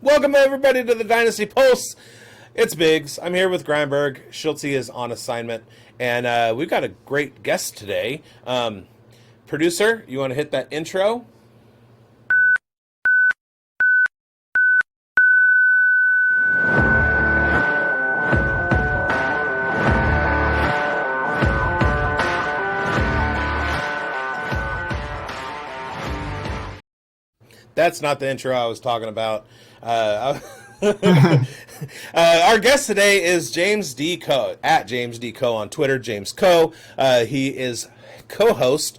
Welcome everybody to the Dynasty Pulse. It's bigz. I'm here with Grindberg. Schultze is on assignment, and we've got a great guest today. Producer, you want to hit that intro? That's not the intro I was talking about. Our guest today is James D. Koh, at James D. Koh on Twitter, James Koh. He is co-host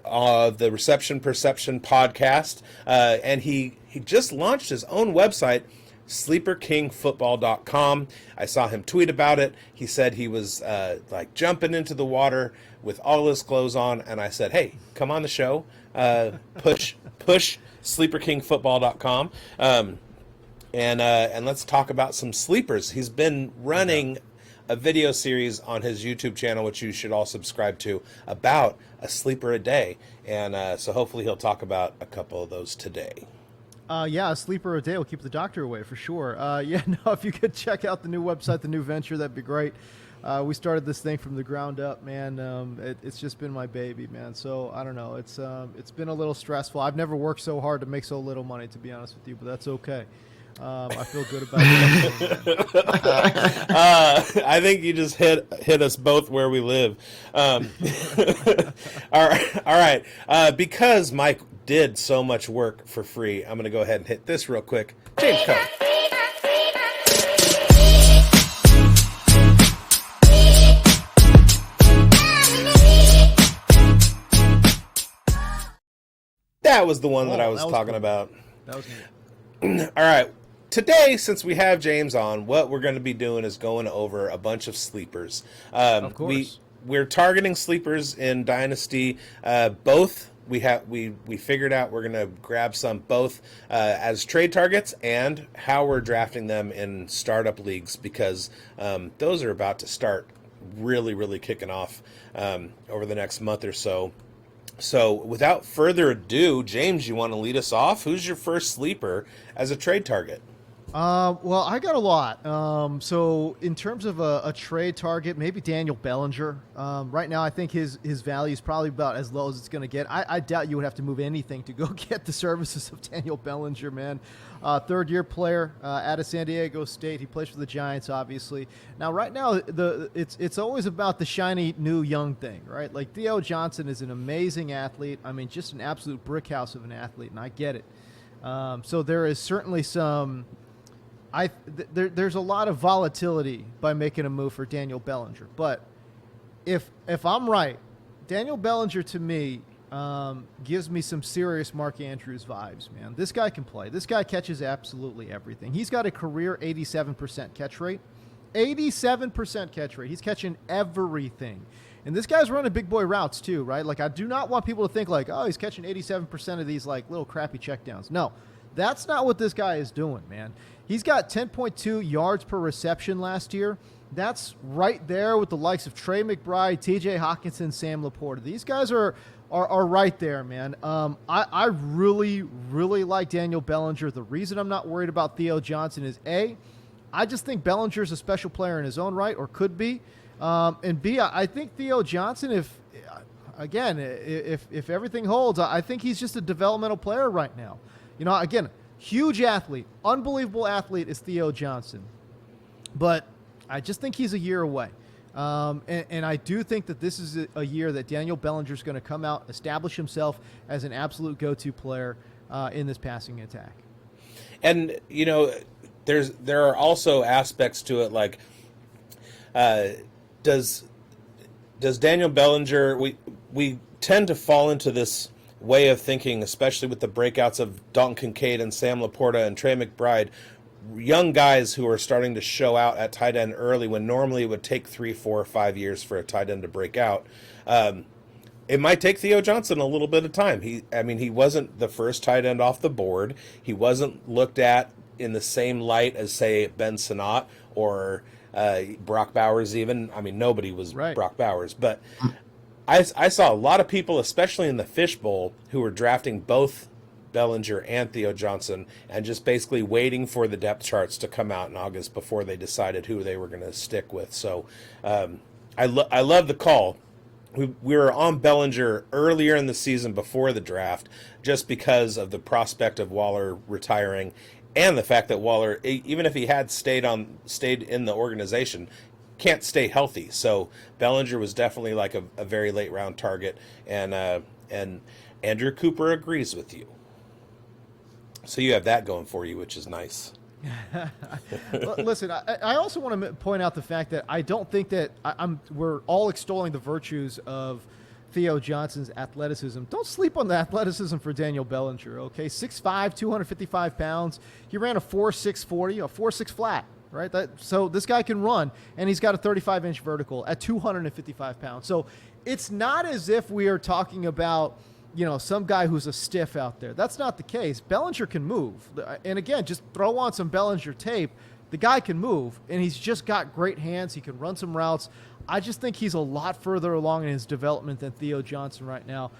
of the Reception Perception podcast, and he just launched his own website, sleeperkingfootball.com. I saw him tweet about it. He said he was like jumping into the water with all his clothes on, and I said, hey, come on the show, push sleeperkingfootball.com, and let's talk about some sleepers. He's been running a video series on his YouTube channel, which you should all subscribe to, about a sleeper a day, and so hopefully he'll talk about a couple of those today. Yeah, a sleeper a day will keep the doctor away for sure. If you could check out the new website, the new venture, that'd be great. We started this thing from the ground up, man. It's just been my baby, man. So I don't know. It's been a little stressful. I've never worked so hard to make so little money, to be honest with you, but that's okay. I feel good about it. I think you just hit us both where we live. All right. Because Mike did so much work for free, I'm going to go ahead and hit this real quick. James Koh. That was the one that I was talking about. That was All right. Today, since we have James on, what we're going to be doing is going over a bunch of sleepers. Of course. We're targeting sleepers in Dynasty. Both we figured out we're going to grab some both as trade targets and how we're drafting them in startup leagues, because those are about to start really kicking off over the next month or so. So without further ado, James, you want to lead us off? Who's your first sleeper as a trade target? Well, I got a lot. So in terms of a trade target, maybe Daniel Bellinger. Right now, I think his value is probably about as low as it's going to get. I doubt you would have to move anything to go get the services of Daniel Bellinger, man. Third-year player out of San Diego State. He plays for the Giants, obviously. Now, right now, it's always about the shiny new young thing, right? Like Theo Johnson is an amazing athlete. I mean, just an absolute brick house of an athlete, and I get it. So there is certainly some. There's a lot of volatility by making a move for Daniel Bellinger. But if I'm right, Daniel Bellinger to me gives me some serious Mark Andrews vibes, man. This guy can play. This guy catches absolutely everything. He's got a career 87% catch rate. 87% catch rate. He's catching everything. And this guy's running big boy routes too, right? Like, I do not want people to think like, oh, he's catching 87% of these like little crappy checkdowns. No, that's not what this guy is doing, man. He's got 10.2 yards per reception last year. That's right there with the likes of Trey McBride, TJ Hawkinson, Sam Laporta. These guys are right there, man. I really like Daniel Bellinger. The reason I'm not worried about Theo Johnson is A, I just think Bellinger's a special player in his own right, or could be. And B, I think Theo Johnson, if everything holds, I think he's just a developmental player right now. You know, again, huge athlete, unbelievable athlete is Theo Johnson. But I just think he's a year away. And I do think that this is a year that Daniel Bellinger is going to come out, establish himself as an absolute go-to player in this passing attack. And, you know, there are also aspects to it, like does Daniel Bellinger, we tend to fall into this way of thinking, especially with the breakouts of Dalton Kincaid and Sam Laporta and Trey McBride, young guys who are starting to show out at tight end early when normally it would take 3, 4, or 5 years for a tight end to break out. It might take Theo Johnson a little bit of time. He wasn't the first tight end off the board. He wasn't looked at in the same light as, say, Ben Sinnott or Brock Bowers even. I mean, nobody was right. Brock Bowers, but I saw a lot of people, especially in the fishbowl, who were drafting both Bellinger and Theo Johnson, and just basically waiting for the depth charts to come out in August before they decided who they were going to stick with. So I love the call. We were on Bellinger earlier in the season before the draft just because of the prospect of Waller retiring and the fact that Waller, even if he had stayed in the organization, can't stay healthy. So Bellinger was definitely like a very late round target, and Andrew Cooper agrees with you. So you have that going for you, which is nice. Listen, I also want to point out the fact that I don't think that we're all extolling the virtues of Theo Johnson's athleticism. Don't sleep on the athleticism for Daniel Bellinger, okay? 6'5", 255 pounds. He ran a 4.6 40, a 4.6 flat, right? So this guy can run, and he's got a 35-inch vertical at 255 pounds. So it's not as if we are talking about, some guy who's a stiff out there. That's not the case. Bellinger can move. And again, just throw on some Bellinger tape. The guy can move, and he's just got great hands. He can run some routes. I just think he's a lot further along in his development than Theo Johnson right now.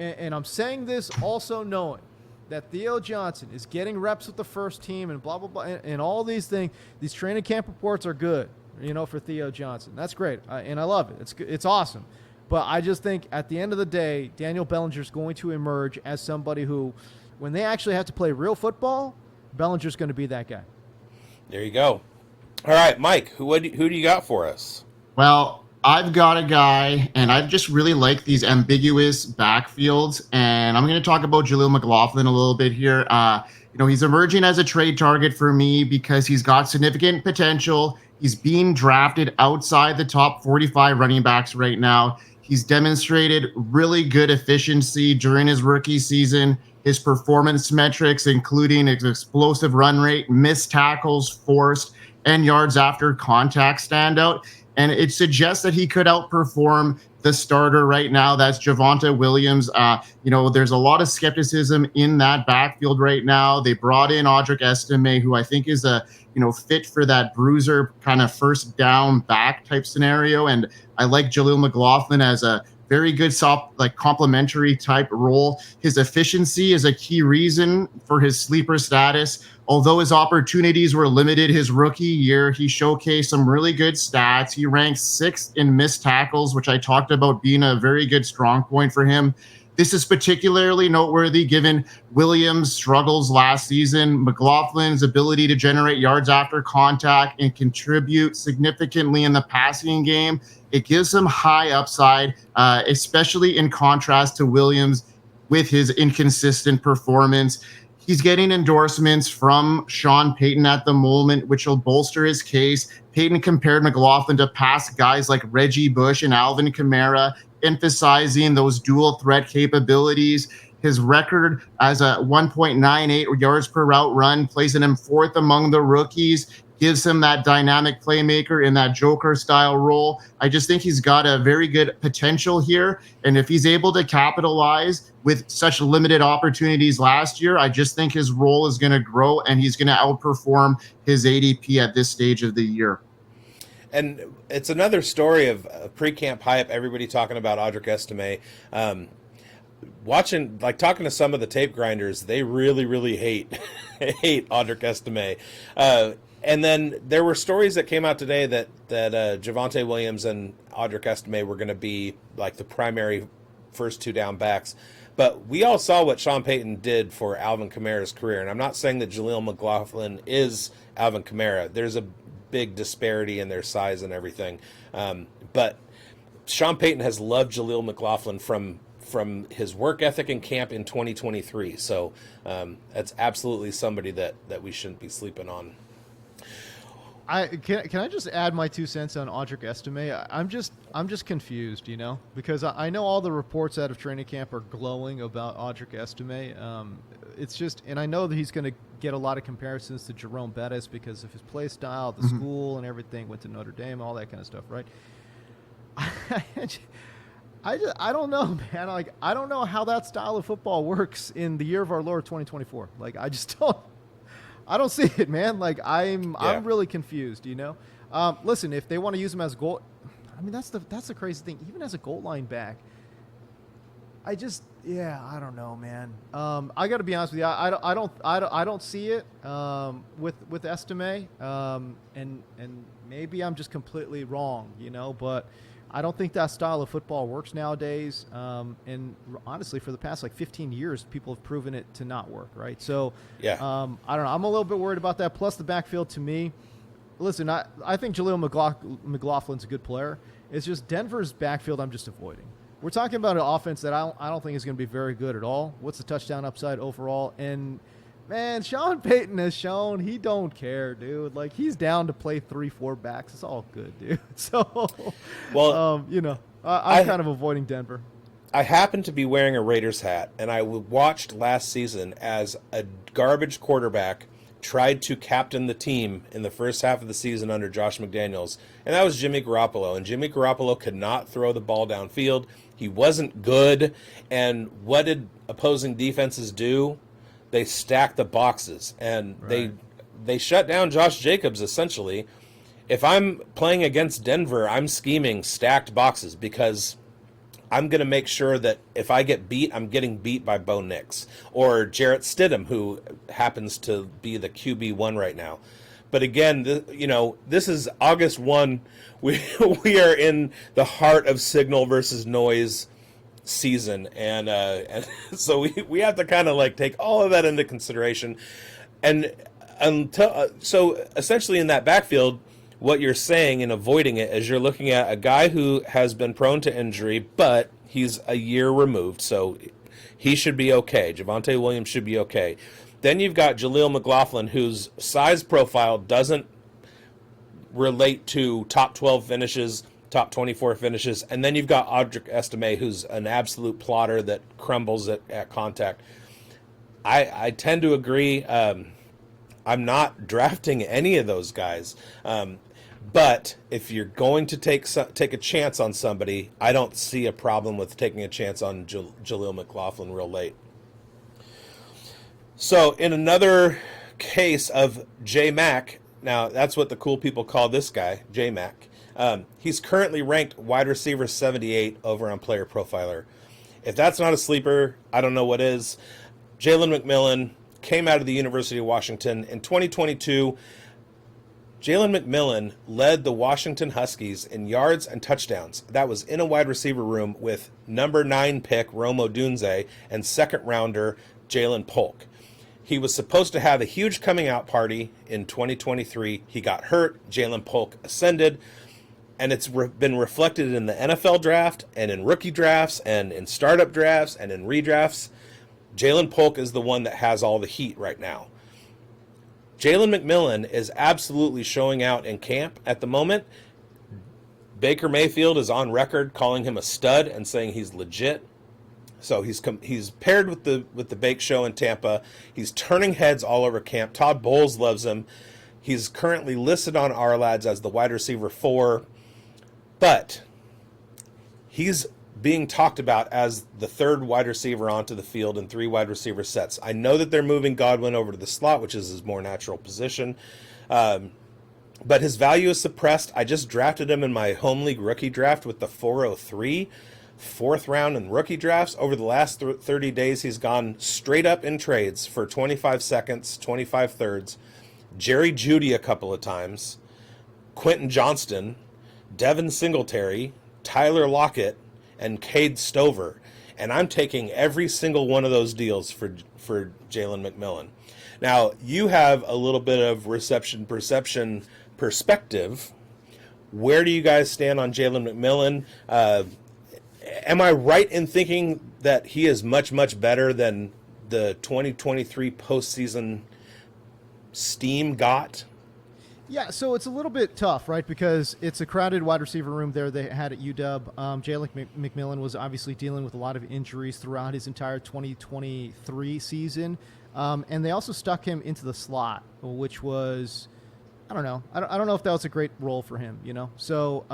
And I'm saying this also knowing that Theo Johnson is getting reps with the first team and blah, blah, blah, and all these things. These training camp reports are good, for Theo Johnson. That's great, and I love it. It's awesome. But I just think at the end of the day, Daniel Bellinger is going to emerge as somebody who, when they actually have to play real football, Bellinger's going to be that guy. There you go. All right, Mike, who do you got for us? Well, I've got a guy, and I just really like these ambiguous backfields, and I'm going to talk about Jaleel McLaughlin a little bit here. He's emerging as a trade target for me because he's got significant potential. He's being drafted outside the top 45 running backs right now. He's demonstrated really good efficiency during his rookie season. His performance metrics, including his explosive run rate, missed tackles forced, and yards after contact, stand out. And it suggests that he could outperform the starter right now. That's Javonte Williams. There's a lot of skepticism in that backfield right now. They brought in Audric Estime, who I think is a fit for that bruiser kind of first down back type scenario. And I like Jaleel McLaughlin as a very good complementary type role. His efficiency is a key reason for his sleeper status. Although his opportunities were limited his rookie year, he showcased some really good stats. He ranks 6th in missed tackles, which I talked about being a very good strong point for him. This is particularly noteworthy given Williams' struggles last season, McLaughlin's ability to generate yards after contact and contribute significantly in the passing game. It gives him high upside, especially in contrast to Williams with his inconsistent performance. He's getting endorsements from Sean Payton at the moment, which will bolster his case. Payton compared McLaughlin to past guys like Reggie Bush and Alvin Kamara, emphasizing those dual threat capabilities. His record as a 1.98 yards per route run, placing him 4th among the rookies, gives him that dynamic playmaker in that Joker style role. I just think he's got a very good potential here. And if he's able to capitalize with such limited opportunities last year, I just think his role is going to grow and he's going to outperform his ADP at this stage of the year. And it's another story of pre-camp hype, everybody talking about Audric Estime. Talking to some of the tape grinders, they really, really hate Audric Estime. And then there were stories that came out today that Javonte Williams and Audric Estime were going to be like the primary first two down backs. But we all saw what Sean Payton did for Alvin Kamara's career. And I'm not saying that Jaleel McLaughlin is Alvin Kamara. There's a big disparity in their size and everything. But Sean Payton has loved Jaleel McLaughlin from his work ethic in camp in 2023. So that's absolutely somebody that we shouldn't be sleeping on. Can I just add my 2 cents on Audric Estime? I'm just confused, because I know all the reports out of training camp are glowing about Audric Estime. It's just, and I know that he's going to get a lot of comparisons to Jerome Bettis because of his play style, the school and everything, went to Notre Dame, all that kind of stuff, right? I don't know, man. I don't know how that style of football works in the year of our Lord 2024. I just don't. I don't see it, man. I'm really confused. Listen, if they want to use him as goal, that's the crazy thing. Even as a goal line back, Yeah, I don't know, man. I got to be honest with you. I don't see it with Estime, and maybe I'm just completely wrong, But I don't think that style of football works nowadays. And honestly, for the past 15 years, people have proven it to not work, right? So, Yeah. I don't know. I'm a little bit worried about that. Plus, the backfield to me. Listen, I think Jaleel McLaughlin's a good player. It's just Denver's backfield I'm just avoiding. We're talking about an offense that I don't think is going to be very good at all. What's the touchdown upside overall? And, man, Sean Payton has shown he don't care, dude. He's down to play 3-4 backs. It's all good, dude. So, well, I'm kind of avoiding Denver. I happen to be wearing a Raiders hat, and I watched last season as a garbage quarterback tried to captain the team in the first half of the season under Josh McDaniels, and that was Jimmy Garoppolo. And Jimmy Garoppolo could not throw the ball downfield. He wasn't good. And what did opposing defenses do? They stacked the boxes, and they shut down Josh Jacobs, essentially. If I'm playing against Denver, I'm scheming stacked boxes because I'm going to make sure that if I get beat, I'm getting beat by Bo Nix or Jarrett Stidham, who happens to be the QB1 right now. But again, this is August 1. We are in the heart of signal versus noise season, and so we have to kind of take all of that into consideration. And so essentially in that backfield, what you're saying and avoiding it is you're looking at a guy who has been prone to injury, but he's a year removed, so he should be okay. Javonte Williams should be okay. Then you've got Jaleel McLaughlin, whose size profile doesn't relate to top 12 finishes, top 24 finishes. And then you've got Audric Estime, who's an absolute plotter that crumbles at contact. I tend to agree. I'm not drafting any of those guys. But if you're going to take a chance on somebody, I don't see a problem with taking a chance on Jaleel McLaughlin real late. So in another case of J-Mac, now that's what the cool people call this guy, J-Mac. He's currently ranked wide receiver 78 over on Player Profiler. If that's not a sleeper, I don't know what is. Jalen McMillan came out of the University of Washington in 2022. Jalen McMillan led the Washington Huskies in yards and touchdowns. That was in a wide receiver room with number 9 pick Rome Odunze and second rounder Jalen Polk. He was supposed to have a huge coming out party in 2023. He got hurt. Jalen Polk ascended. And it's been reflected in the NFL draft and in rookie drafts and in startup drafts and in redrafts. Jalen Polk is the one that has all the heat right now. Jalen McMillan is absolutely showing out in camp at the moment. Baker Mayfield is on record calling him a stud and saying he's legit. So he's paired with the Bake Show in Tampa. He's turning heads all over camp. Todd Bowles loves him. He's currently listed on our lads as the wide receiver 4, but he's being talked about as the third wide receiver onto the field in 3 wide receiver sets. I know that they're moving Godwin over to the slot, which is his more natural position, but his value is suppressed. I just drafted him in my home league rookie draft with the 403. 4th round in rookie drafts. Over the last 30 days, he's gone straight up in trades for 25 seconds, 25 thirds. Jerry Jeudy a couple of times, Quentin Johnston, Devin Singletary, Tyler Lockett, and Cade Stover. And I'm taking every single one of those deals for Jalen McMillan. Now, you have a little bit of reception perception perspective. Where do you guys stand on Jalen McMillan? Am I right in thinking that he is much, much better than the 2023 postseason steam got? Yeah, so it's a little bit tough, right? Because it's a crowded wide receiver room there they had at UW. Jalen McMillan was obviously dealing with a lot of injuries throughout his entire 2023 season. And they also stuck him into the slot, which was, I don't know. I don't know if that was a great role for him, So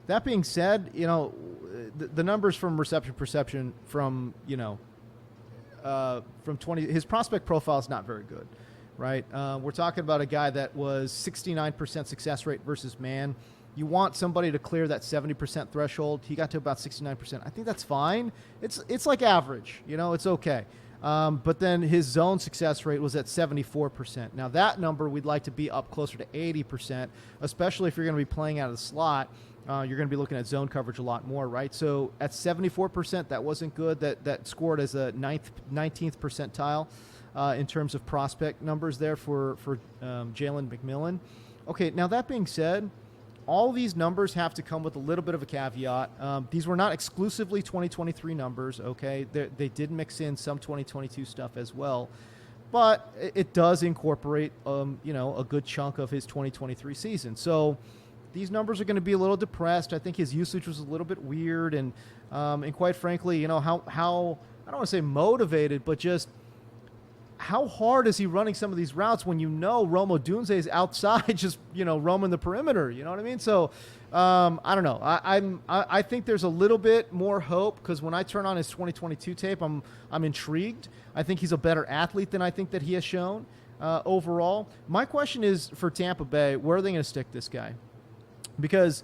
that being said, the numbers from reception perception from 20, his prospect profile is not very good. Right. We're talking about a guy that was 69% success rate versus man You want somebody to clear that 70% threshold. He got to about 69%. I think that's fine. It's like average. It's okay. But then his zone success rate was at 74%. Now that number we'd like to be up closer to 80%, especially if you're going to be playing out of the slot. You're going to be looking at zone coverage a lot more, right? So at 74%, that wasn't good. That scored as a 19th percentile in terms of prospect numbers there for Jalen McMillan. Okay, now that being said, all these numbers have to come with a little bit of a caveat. These were not exclusively 2023 numbers, okay? They did mix in some 2022 stuff as well. But it does incorporate, a good chunk of his 2023 season. So these numbers are going to be a little depressed. I think his usage was a little bit weird. And quite frankly, how I don't want to say motivated, but just how hard is he running some of these routes when Rome Odunze is outside just, roaming the perimeter? You know what I mean? So I don't know. I think there's a little bit more hope because when I turn on his 2022 tape, I'm intrigued. I think he's a better athlete than I think that he has shown overall. My question is for Tampa Bay, where are they going to stick this guy? Because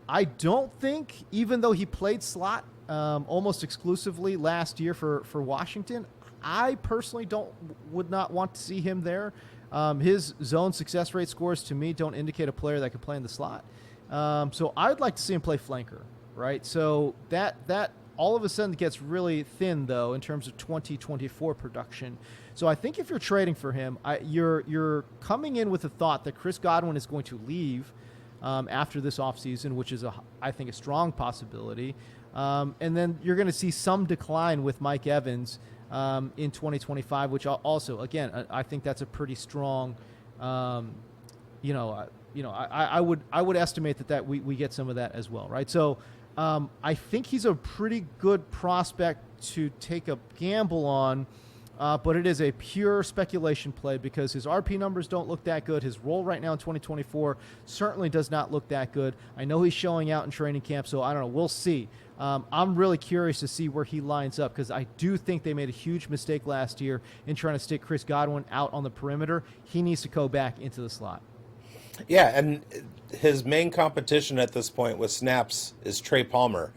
I don't think, even though he played slot almost exclusively last year for Washington, I personally would not want to see him there. His zone success rate scores to me don't indicate a player that could play in the slot. So I'd like to see him play flanker, right? So that all of a sudden gets really thin though in terms of 2024 production. So I think if you're trading for him, you're coming in with the thought that Chris Godwin is going to leave after this offseason, which is I think a strong possibility. And then you're going to see some decline with Mike Evans in 2025, which also, again, I think that's a pretty strong, I would estimate that we get some of that as well, right? So I think he's a pretty good prospect to take a gamble on, but it is a pure speculation play because his RP numbers don't look that good. His role right now in 2024 certainly does not look that good. I know he's showing out in training camp, so I don't know. We'll see. I'm really curious to see where he lines up because I do think they made a huge mistake last year in trying to stick Chris Godwin out on the perimeter. He needs to go back into the slot. Yeah, and his main competition at this point with snaps is Trey Palmer.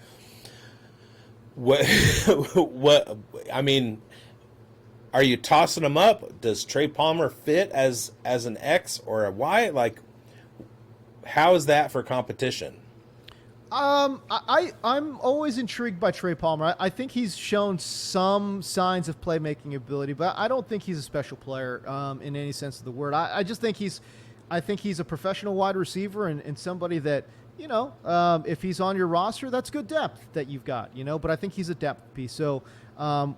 What I mean, are you tossing him up? Does Trey Palmer fit as an X or a Y? Like, how is that for competition? I'm always intrigued by Trey Palmer. I think he's shown some signs of playmaking ability, but I don't think he's a special player in any sense of the word. I just think he's a professional wide receiver and somebody that, if he's on your roster, that's good depth that you've got, but I think he's a depth piece. So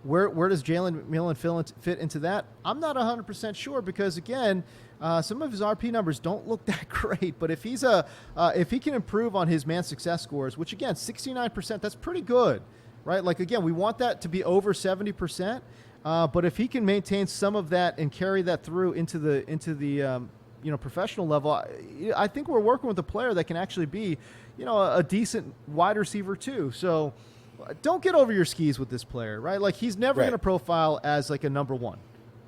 where does Jalen McMillan fit into that? I'm not 100% sure because, again, some of his RP numbers don't look that great, but if he can improve on his man success scores, which again, 69%, that's pretty good, right? Like, again, we want that to be over 70%, but if he can maintain some of that and carry that through into the professional level, I think we're working with a player that can actually be, a decent wide receiver too. So don't get over your skis with this player, right? Like, he's never going to profile as like a number one.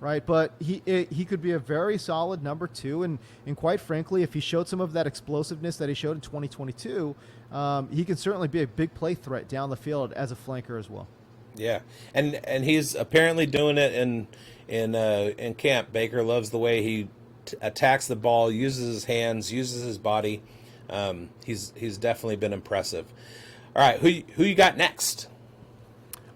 Right, but he could be a very solid number two, and quite frankly, if he showed some of that explosiveness that he showed in 2022, he can certainly be a big play threat down the field as a flanker as well. Yeah, and he's apparently doing it in camp. Baker loves the way he attacks the ball, uses his hands, uses his body. He's definitely been impressive. All right, who you got next?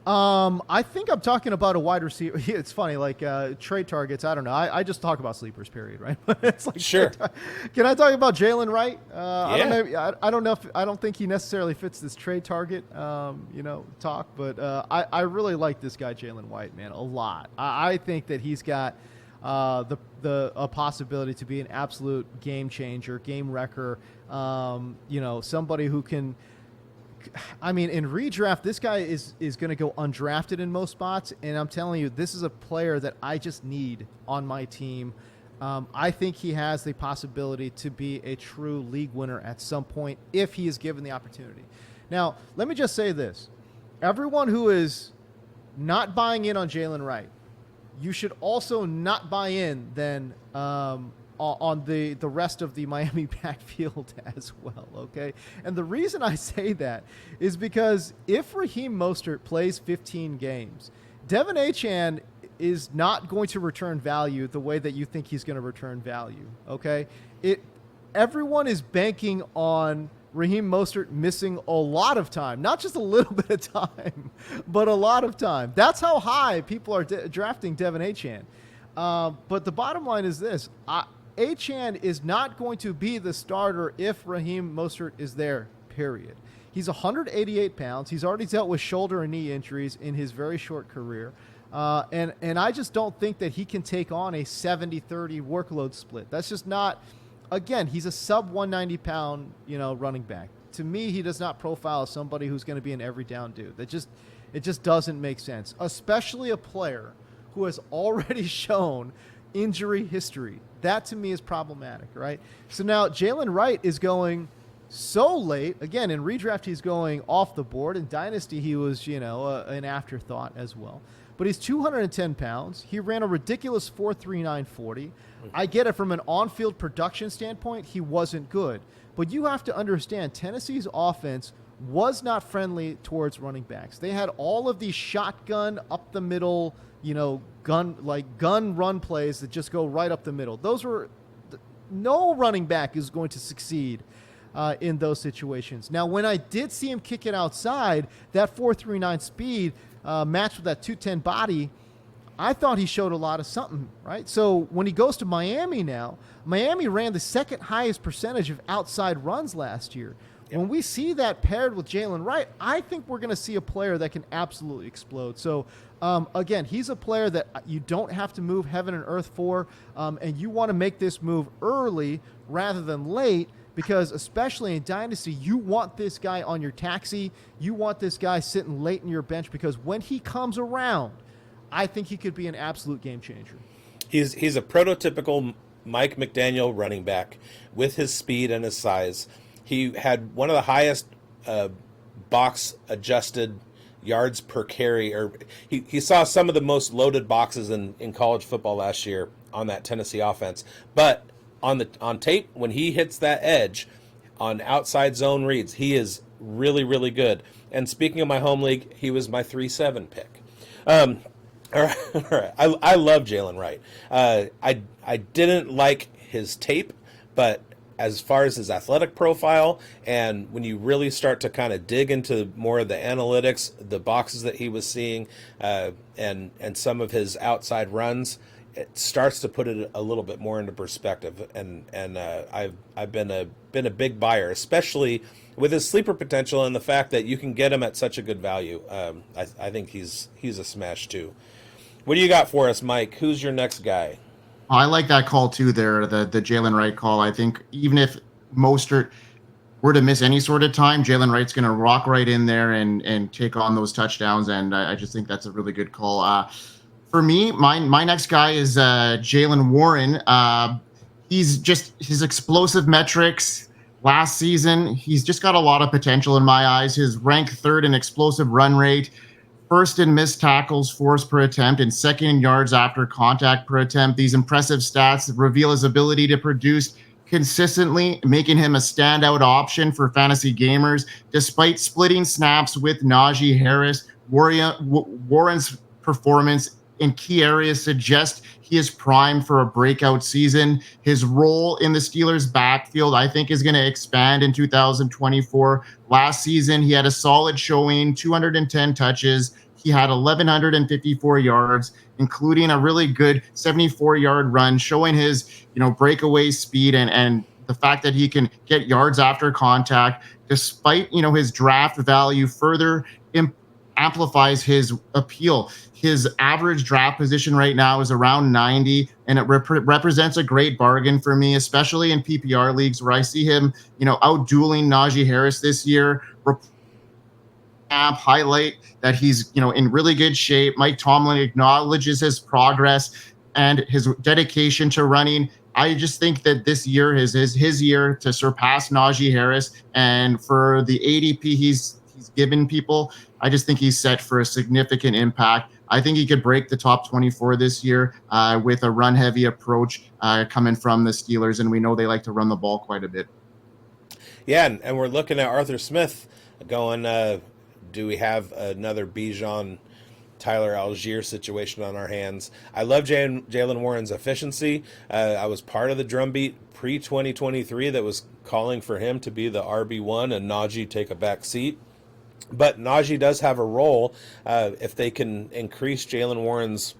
I think I'm talking about a wide receiver. It's funny, like trade targets. I don't know. I just talk about sleepers, period. Right? It's like, sure. Can I talk about Jaylen Wright? Yeah. I don't know. I don't think he necessarily fits this trade target, talk. But I really like this guy, Jaylen Wright, man, a lot. I think that he's got a possibility to be an absolute game changer, game wrecker. Somebody who can. I mean, in redraft, this guy is going to go undrafted in most spots, and I'm telling you, this is a player that I just need on my team. I think he has the possibility to be a true league winner at some point if he is given the opportunity. Now, let me just say this. Everyone who is not buying in on Jaylen Wright, you should also not buy in then on on the rest of the Miami backfield as well, okay? And the reason I say that is because if Raheem Mostert plays 15 games, Devin Achane is not going to return value the way that you think he's going to return value, okay? Everyone is banking on Raheem Mostert missing a lot of time, not just a little bit of time, but a lot of time. That's how high people are drafting Devin Achane. But the bottom line is this. Achane is not going to be the starter if Raheem Mostert is there, period. He's 188 pounds. He's already dealt with shoulder and knee injuries in his very short career. And I just don't think that he can take on a 70-30 workload split. That's just not... Again, he's a sub 190 pound, running back. To me, he does not profile as somebody who's going to be an every down dude. It just doesn't make sense, especially a player who has already shown injury history. That to me is problematic, right? So now Jaylen Wright is going so late. Again, in redraft, he's going off the board. In Dynasty, he was, an afterthought as well. But he's 210 pounds. He ran a ridiculous 4.39 40. I get it from an on-field production standpoint, he wasn't good. But you have to understand, Tennessee's offense was not friendly towards running backs. They had all of these shotgun up the middle, gun run plays that just go right up the middle. No running back is going to succeed in those situations. Now, when I did see him kick it outside, that 4.39 speed matched with that 210 body, I thought he showed a lot of something, right? So when he goes to Miami now, Miami ran the second highest percentage of outside runs last year. Yep. When we see that paired with Jaylen Wright, I think we're going to see a player that can absolutely explode. So, again, he's a player that you don't have to move heaven and earth for, and you want to make this move early rather than late, because especially in Dynasty, you want this guy on your taxi. You want this guy sitting late in your bench, because when he comes around, I think he could be an absolute game changer. He's a prototypical Mike McDaniel running back with his speed and his size. He had one of the highest box adjusted yards per carry, or he saw some of the most loaded boxes in college football last year on that Tennessee offense. But on tape, when he hits that edge on outside zone reads, he is really, really good. And speaking of my home league, he was my 3-7 pick. All right. I love Jaylen Wright. I didn't like his tape, but as far as his athletic profile, and when you really start to kind of dig into more of the analytics, the boxes that he was seeing, and some of his outside runs, it starts to put it a little bit more into perspective. And I've been a big buyer, especially with his sleeper potential and the fact that you can get him at such a good value. I think he's a smash too. What do you got for us, Mike? Who's your next guy? I like that call too there, the Jaylen Wright call. I think even if Mostert were to miss any sort of time, Jaylen Wright's going to rock right in there and take on those touchdowns, and I just think that's a really good call. For me, my next guy is Jaylen Warren. He's just his explosive metrics last season. He's just got a lot of potential in my eyes. His rank third in explosive run rate, first in missed tackles forced per attempt, and second in yards after contact per attempt. These impressive stats reveal his ability to produce consistently, making him a standout option for fantasy gamers. Despite splitting snaps with Najee Harris, Warren's performance in key areas suggest he is primed for a breakout season. His role in the Steelers' backfield, I think, is going to expand in 2024. Last season, he had a solid showing, 210 touches. He had 1,154 yards, including a really good 74-yard run, showing his, breakaway speed and the fact that he can get yards after contact, despite, his draft value further amplifies his appeal. His average draft position right now is around 90, and it represents a great bargain for me, especially in PPR leagues where I see him, out-dueling Najee Harris this year. Highlight that he's, in really good shape. Mike Tomlin acknowledges his progress and his dedication to running. I just think that this year is his year to surpass Najee Harris, and for the ADP he's given people, I just think he's set for a significant impact. I think he could break the top 24 this year with a run-heavy approach coming from the Steelers, and we know they like to run the ball quite a bit. Yeah, and we're looking at Arthur Smith going, do we have another Bijan, Tyler Algier situation on our hands? I love Jaylen Warren's efficiency. I was part of the drumbeat pre-2023 that was calling for him to be the RB1 and Najee take a back seat. But Najee does have a role. If they can increase Jaylen Warren's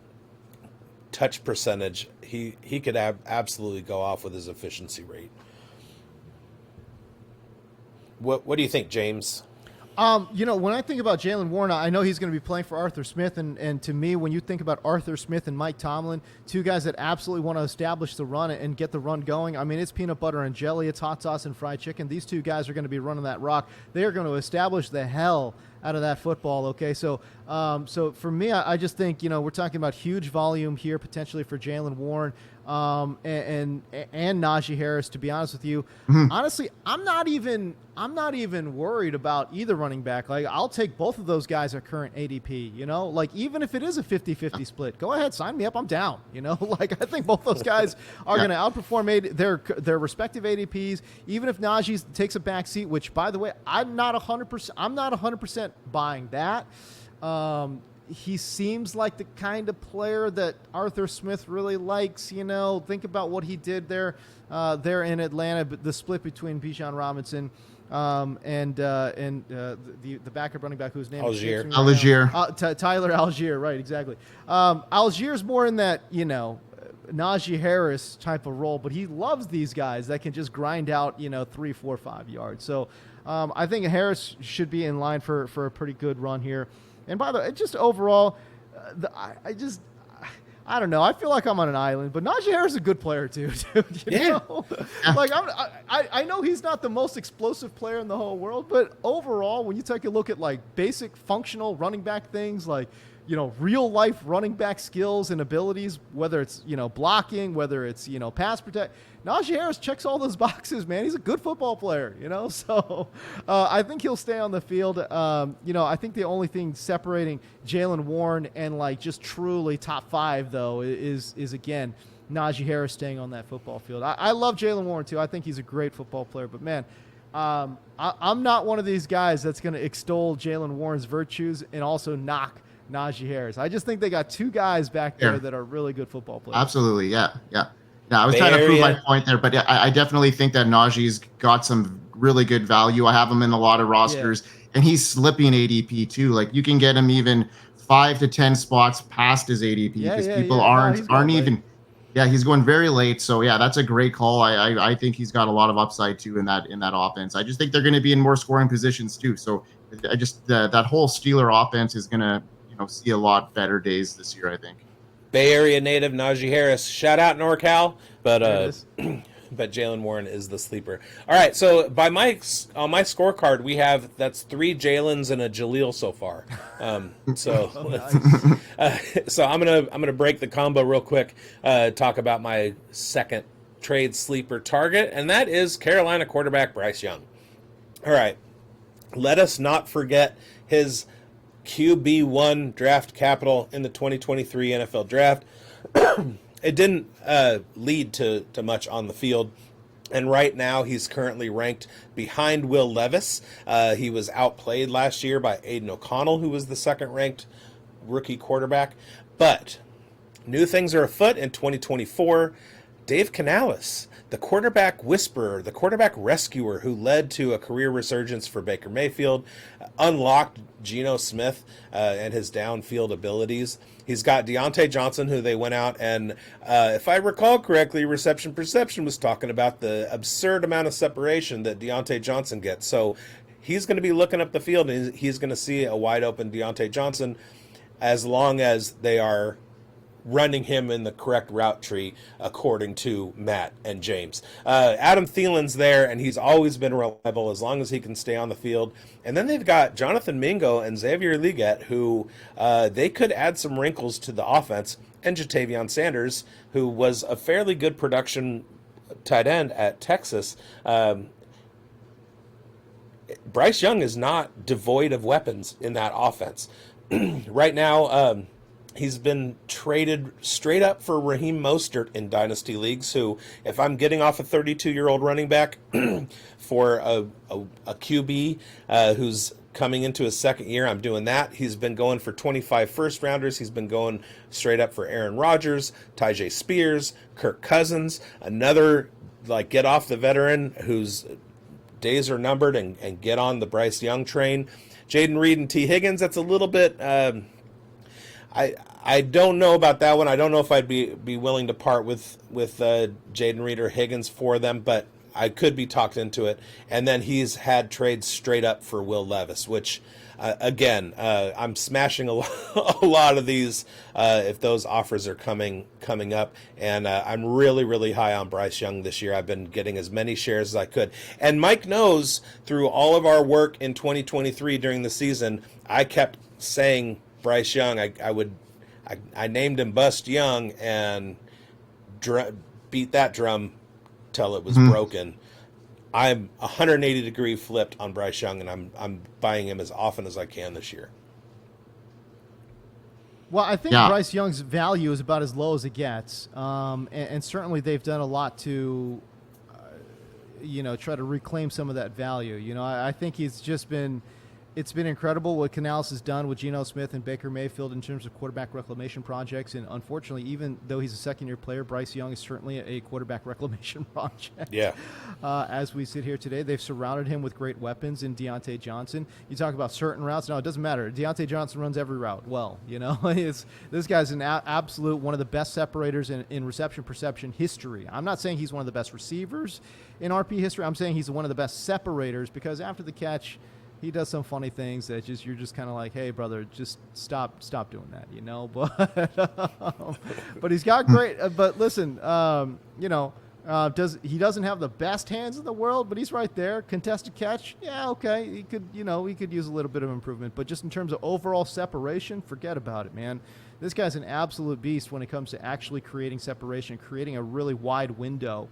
touch percentage, he could absolutely go off with his efficiency rate. What do you think, James? When I think about Jaylen Warren, I know he's going to be playing for Arthur Smith, and to me, when you think about Arthur Smith and Mike Tomlin, two guys that absolutely want to establish the run and get the run going. I mean, it's peanut butter and jelly, it's hot sauce and fried chicken. These two guys are going to be running that rock. They are going to establish the hell out of that football. Okay, so for me, I just think we're talking about huge volume here potentially for Jaylen Warren and Najee Harris. To be honest with you, honestly, I'm not even worried about either running back. Like, I'll take both of those guys at current ADP. Like, even if it is a 50-50 split, go ahead, sign me up. I'm down. Like, I think both those guys are going to outperform their respective ADPs. Even if Najee takes a back seat, which, by the way, I'm not 100% buying that. He seems like the kind of player that Arthur Smith really likes. Think about what he did there in Atlanta. The split between Bijan Robinson and the backup running back whose name Algier. Tyler Algier, right? Exactly. Algier's more in that Najee Harris type of role, but he loves these guys that can just grind out 3, 4, 5 yards. So I think Harris should be in line for a pretty good run here. And by the way, just overall, I don't know. I feel like I'm on an island, but Najee Harris is a good player too. Dude, you know? Like I know he's not the most explosive player in the whole world, but overall, when you take a look at like basic functional running back things, like real life running back skills and abilities, whether it's blocking, whether it's pass protect, Najee Harris checks all those boxes, man. He's a good football player, So I think he'll stay on the field. I think the only thing separating Jaylen Warren and like just truly top 5 though is again Najee Harris staying on that football field. I love Jaylen Warren too. I think he's a great football player, but man, I'm not one of these guys that's going to extol Jaylen Warren's virtues and also knock Najee Harris. I just think they got two guys back there that are really good football players. Absolutely, yeah. I was trying to prove my point there, but I definitely think that Najee's got some really good value. I have him in a lot of rosters, and he's slipping ADP too. Like, you can get him even 5 to 10 spots past his ADP because people aren't even. Yeah, he's going very late. So yeah, that's a great call. I think he's got a lot of upside too in that offense. I just think they're going to be in more scoring positions too. So I just that whole Steeler offense is going to see a lot better days this year, I think. Bay Area native Najee Harris, shout out NorCal, but Jaylen Warren is the sleeper. All right, so on my scorecard we have that's 3 Jaylens and a Jaleel so far. So I'm gonna break the combo real quick. Talk about my second trade sleeper target, and that is Carolina quarterback Bryce Young. All right, let us not forget his QB1 draft capital in the 2023 NFL draft. It didn't lead to much on the field, and right now he's currently ranked behind Will Levis. He was outplayed last year by Aiden O'Connell, who was the second-ranked rookie quarterback. But new things are afoot in 2024. Dave Canales, the quarterback whisperer, the quarterback rescuer who led to a career resurgence for Baker Mayfield, unlocked Geno Smith and his downfield abilities. He's got Deontay Johnson, who they went out and, if I recall correctly, Reception Perception was talking about the absurd amount of separation that Deontay Johnson gets. So he's going to be looking up the field, and he's going to see a wide-open Deontay Johnson as long as they are running him in the correct route tree according to Matt and James. Adam Thielen's there, and he's always been reliable as long as he can stay on the field. And then they've got Jonathan Mingo and Xavier Leggett, who they could add some wrinkles to the offense, and Jatavion Sanders, who was a fairly good production tight end at Texas. Bryce Young is not devoid of weapons in that offense. Right now, He's been traded straight up for Raheem Mostert in Dynasty Leagues, who, if I'm getting off a 32-year-old running back for a QB who's coming into his second year, I'm doing that. He's been going for 25 first-rounders. He's been going straight up for Aaron Rodgers, Tyjae Spears, Kirk Cousins, another, like, get off the veteran whose days are numbered and get on the Bryce Young train. Jaden Reed and T. Higgins, that's a little bit... I don't know about that one. I don't know if I'd be willing to part with Jaden Reed or Higgins for them, but I could be talked into it. And then he's had trades straight up for Will Levis, which, again, I'm smashing a lot of these if those offers are coming up. And I'm really, really high on Bryce Young this year. I've been getting as many shares as I could. And Mike knows through all of our work in 2023 during the season, I kept saying Bryce Young, I named him Bust Young and beat that drum till it was broken. I'm 180-degree flipped on Bryce Young, and I'm buying him as often as I can this year. Well, I think Bryce Young's value is about as low as it gets, and certainly they've done a lot to, try to reclaim some of that value. I think he's just been. It's been incredible what Canales has done with Geno Smith and Baker Mayfield in terms of quarterback reclamation projects. And unfortunately, even though he's a second-year player, Bryce Young is certainly a quarterback reclamation project. Yeah. As we sit here today, they've surrounded him with great weapons in Deontay Johnson. You talk about certain routes. No, it doesn't matter. Deontay Johnson runs every route well. This guy's an absolute one of the best separators in reception perception history. I'm not saying he's one of the best receivers in RP history. I'm saying he's one of the best separators because after the catch, he does some funny things that you're just kind of like, hey, brother, just stop doing that, But he's got great. But listen, he doesn't have the best hands in the world, but he's right there. Contested catch, yeah, okay. He could use a little bit of improvement, but just in terms of overall separation, forget about it, man. This guy's an absolute beast when it comes to actually creating separation, creating a really wide window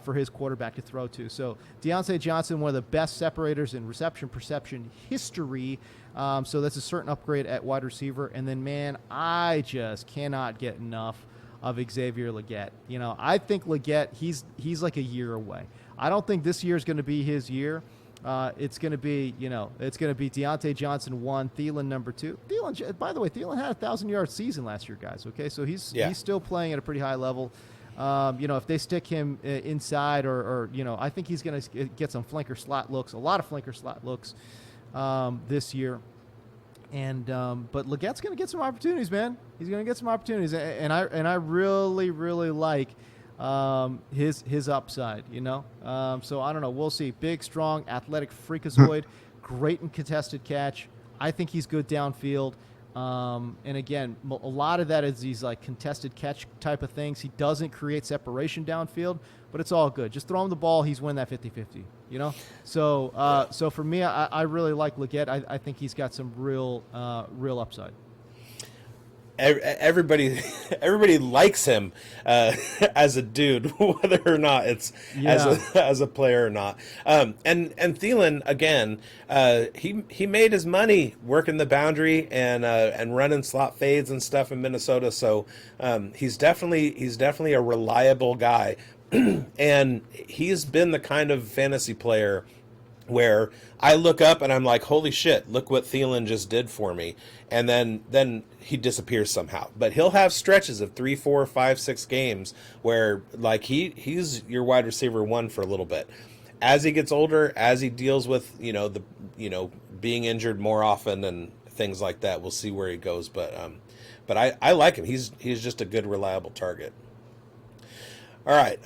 for his quarterback to throw to. So Deontay Johnson, one of the best separators in reception perception history. So that's a certain upgrade at wide receiver. And then, man, I just cannot get enough of Xavier Legette. I think Legette, he's like a year away. I don't think this year is going to be his year. It's going to be, Deontay Johnson 1, Thielen number 2. Thielen, by the way, Thielen had a 1,000-yard season last year, guys. Okay, so he's still playing at a pretty high level. If they stick him inside or I think he's going to get some flanker slot looks, a lot of flanker slot looks this year. And but Legette's going to get some opportunities, man. He's going to get some opportunities, and I really, really like his upside. So I don't know. We'll see. Big, strong, athletic freakazoid, great in contested catch. I think he's good downfield. And again, a lot of that is these like contested catch type of things. He doesn't create separation downfield, but it's all good. Just throw him the ball. He's winning that 50-50, So, so for me, I really like Legette. I think he's got some real upside. Everybody likes him as a dude, whether or not it's as a player or not. And Thielen again, he made his money working the boundary and running slot fades and stuff in Minnesota. So he's definitely a reliable guy, and he's been the kind of fantasy player where I look up and I'm like, holy shit, look what Thielen just did for me. And then he disappears somehow. But he'll have stretches of 3, 4, 5, 6 games where like he's your wide receiver 1 for a little bit. As he gets older, as he deals with, being injured more often and things like that, we'll see where he goes. But I like him. He's just a good, reliable target. All right.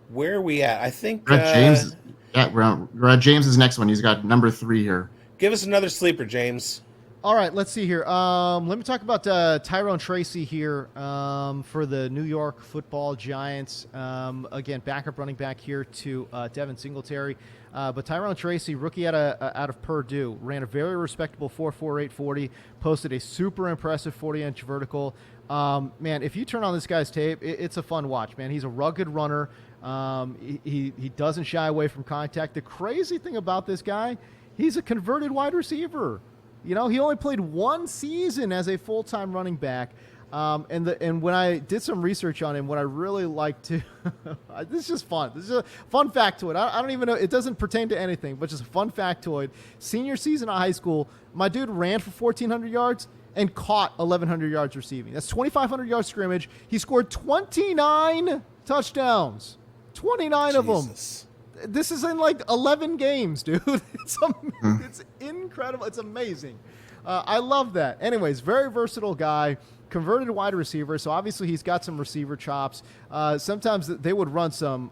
Where are we at? I think James. Yeah, we're at James's next one. He's got number 3 here. Give us another sleeper, James. All right, let's see here. Let me talk about Tyrone Tracy here for the New York Football Giants. Again, backup running back here to Devin Singletary. But Tyrone Tracy, rookie out of Purdue, ran a very respectable 4.48 40, posted a super impressive 40-inch vertical. Man, if you turn on this guy's tape, it's a fun watch, man. He's a rugged runner. He doesn't shy away from contact. The crazy thing about this guy, he's a converted wide receiver. You know, he only played 1 season as a full-time running back. And when I did some research on him, what I really liked to, this is just fun. This is a fun factoid. I don't even know. It doesn't pertain to anything, but just a fun factoid. Senior season of high school, my dude ran for 1,400 yards and caught 1,100 yards receiving. That's 2,500 yards scrimmage. He scored 29 touchdowns, 29 of them. This is in like 11 games, dude. It's incredible. It's amazing. I love that. Anyways, very versatile guy. Converted wide receiver, so obviously he's got some receiver chops. Sometimes they would run some,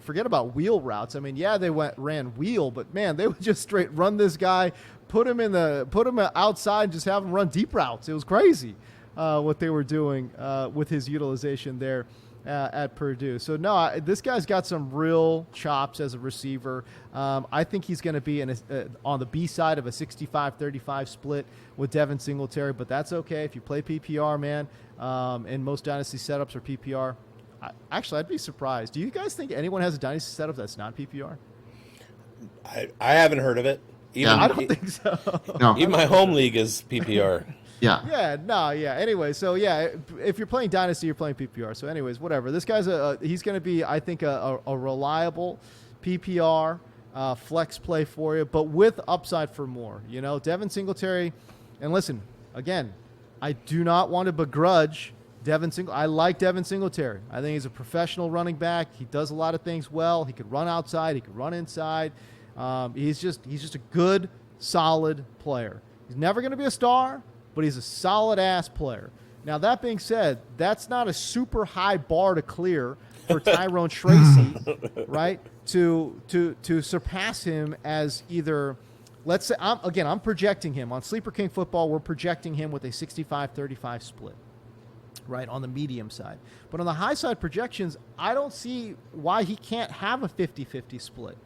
forget about wheel routes. Yeah, they ran wheel, but man, they would just straight run this guy, put him outside, and just have him run deep routes. It was crazy what they were doing with his utilization there at Purdue. So no, this guy's got some real chops as a receiver. I think he's going to be on the B side of a 65-35 split with Devin Singletary, but that's okay if you play PPR, man. And most dynasty setups are PPR. I'd be surprised. Do you guys think anyone has a dynasty setup that's not PPR? I haven't heard of it. I don't think so. No. Even my home league is PPR. Yeah. Anyway, so yeah, if you're playing Dynasty, you're playing PPR. So anyways, whatever. This guy's he's going to be, I think, a reliable PPR flex play for you, but with upside for more. You know, Devin Singletary, and listen, again, I do not want to begrudge Devin Singletary. I like Devin Singletary. I think he's a professional running back. He does a lot of things well. He could run outside. He could run inside. He's just a good, solid player. He's never going to be a star, but he's a solid-ass player. Now, that being said, that's not a super high bar to clear for Tyrone Tracy, right, to surpass him as either, let's say, I'm projecting him. On Sleeper King Football, we're projecting him with a 65-35 split, right, on the medium side. But on the high side projections, I don't see why he can't have a 50-50 split,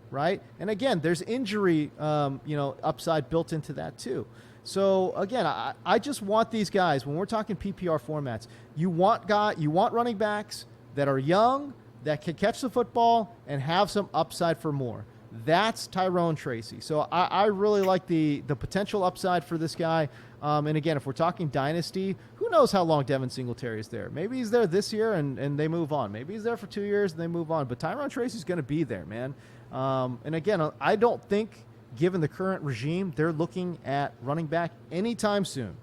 right? And again, there's injury, upside built into that too. So again, I just want these guys, when we're talking PPR formats, you want running backs that are young, that can catch the football and have some upside for more. That's Tyrone Tracy. So I really like the potential upside for this guy. And again, if we're talking dynasty, who knows how long Devin Singletary is there? Maybe he's there this year and they move on. Maybe he's there for 2 years and they move on. But Tyrone Tracy's going to be there, man. And again, I don't think, given the current regime, they're looking at running back anytime soon.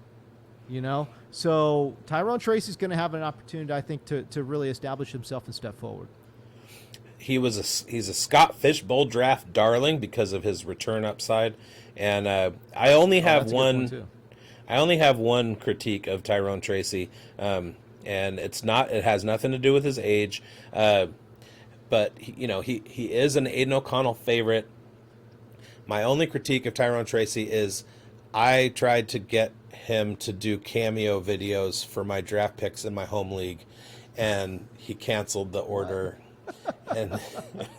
You know? So Tyrone Tracy's going to have an opportunity, I think, to really establish himself and step forward. He's a Scott Fishbowl draft darling because of his return upside, and I only have one. I only have one critique of Tyrone Tracy, and it has nothing to do with his age, but he is an Aiden O'Connell favorite. My only critique of Tyrone Tracy is I tried to get him to do cameo videos for my draft picks in my home league, and he canceled the order. And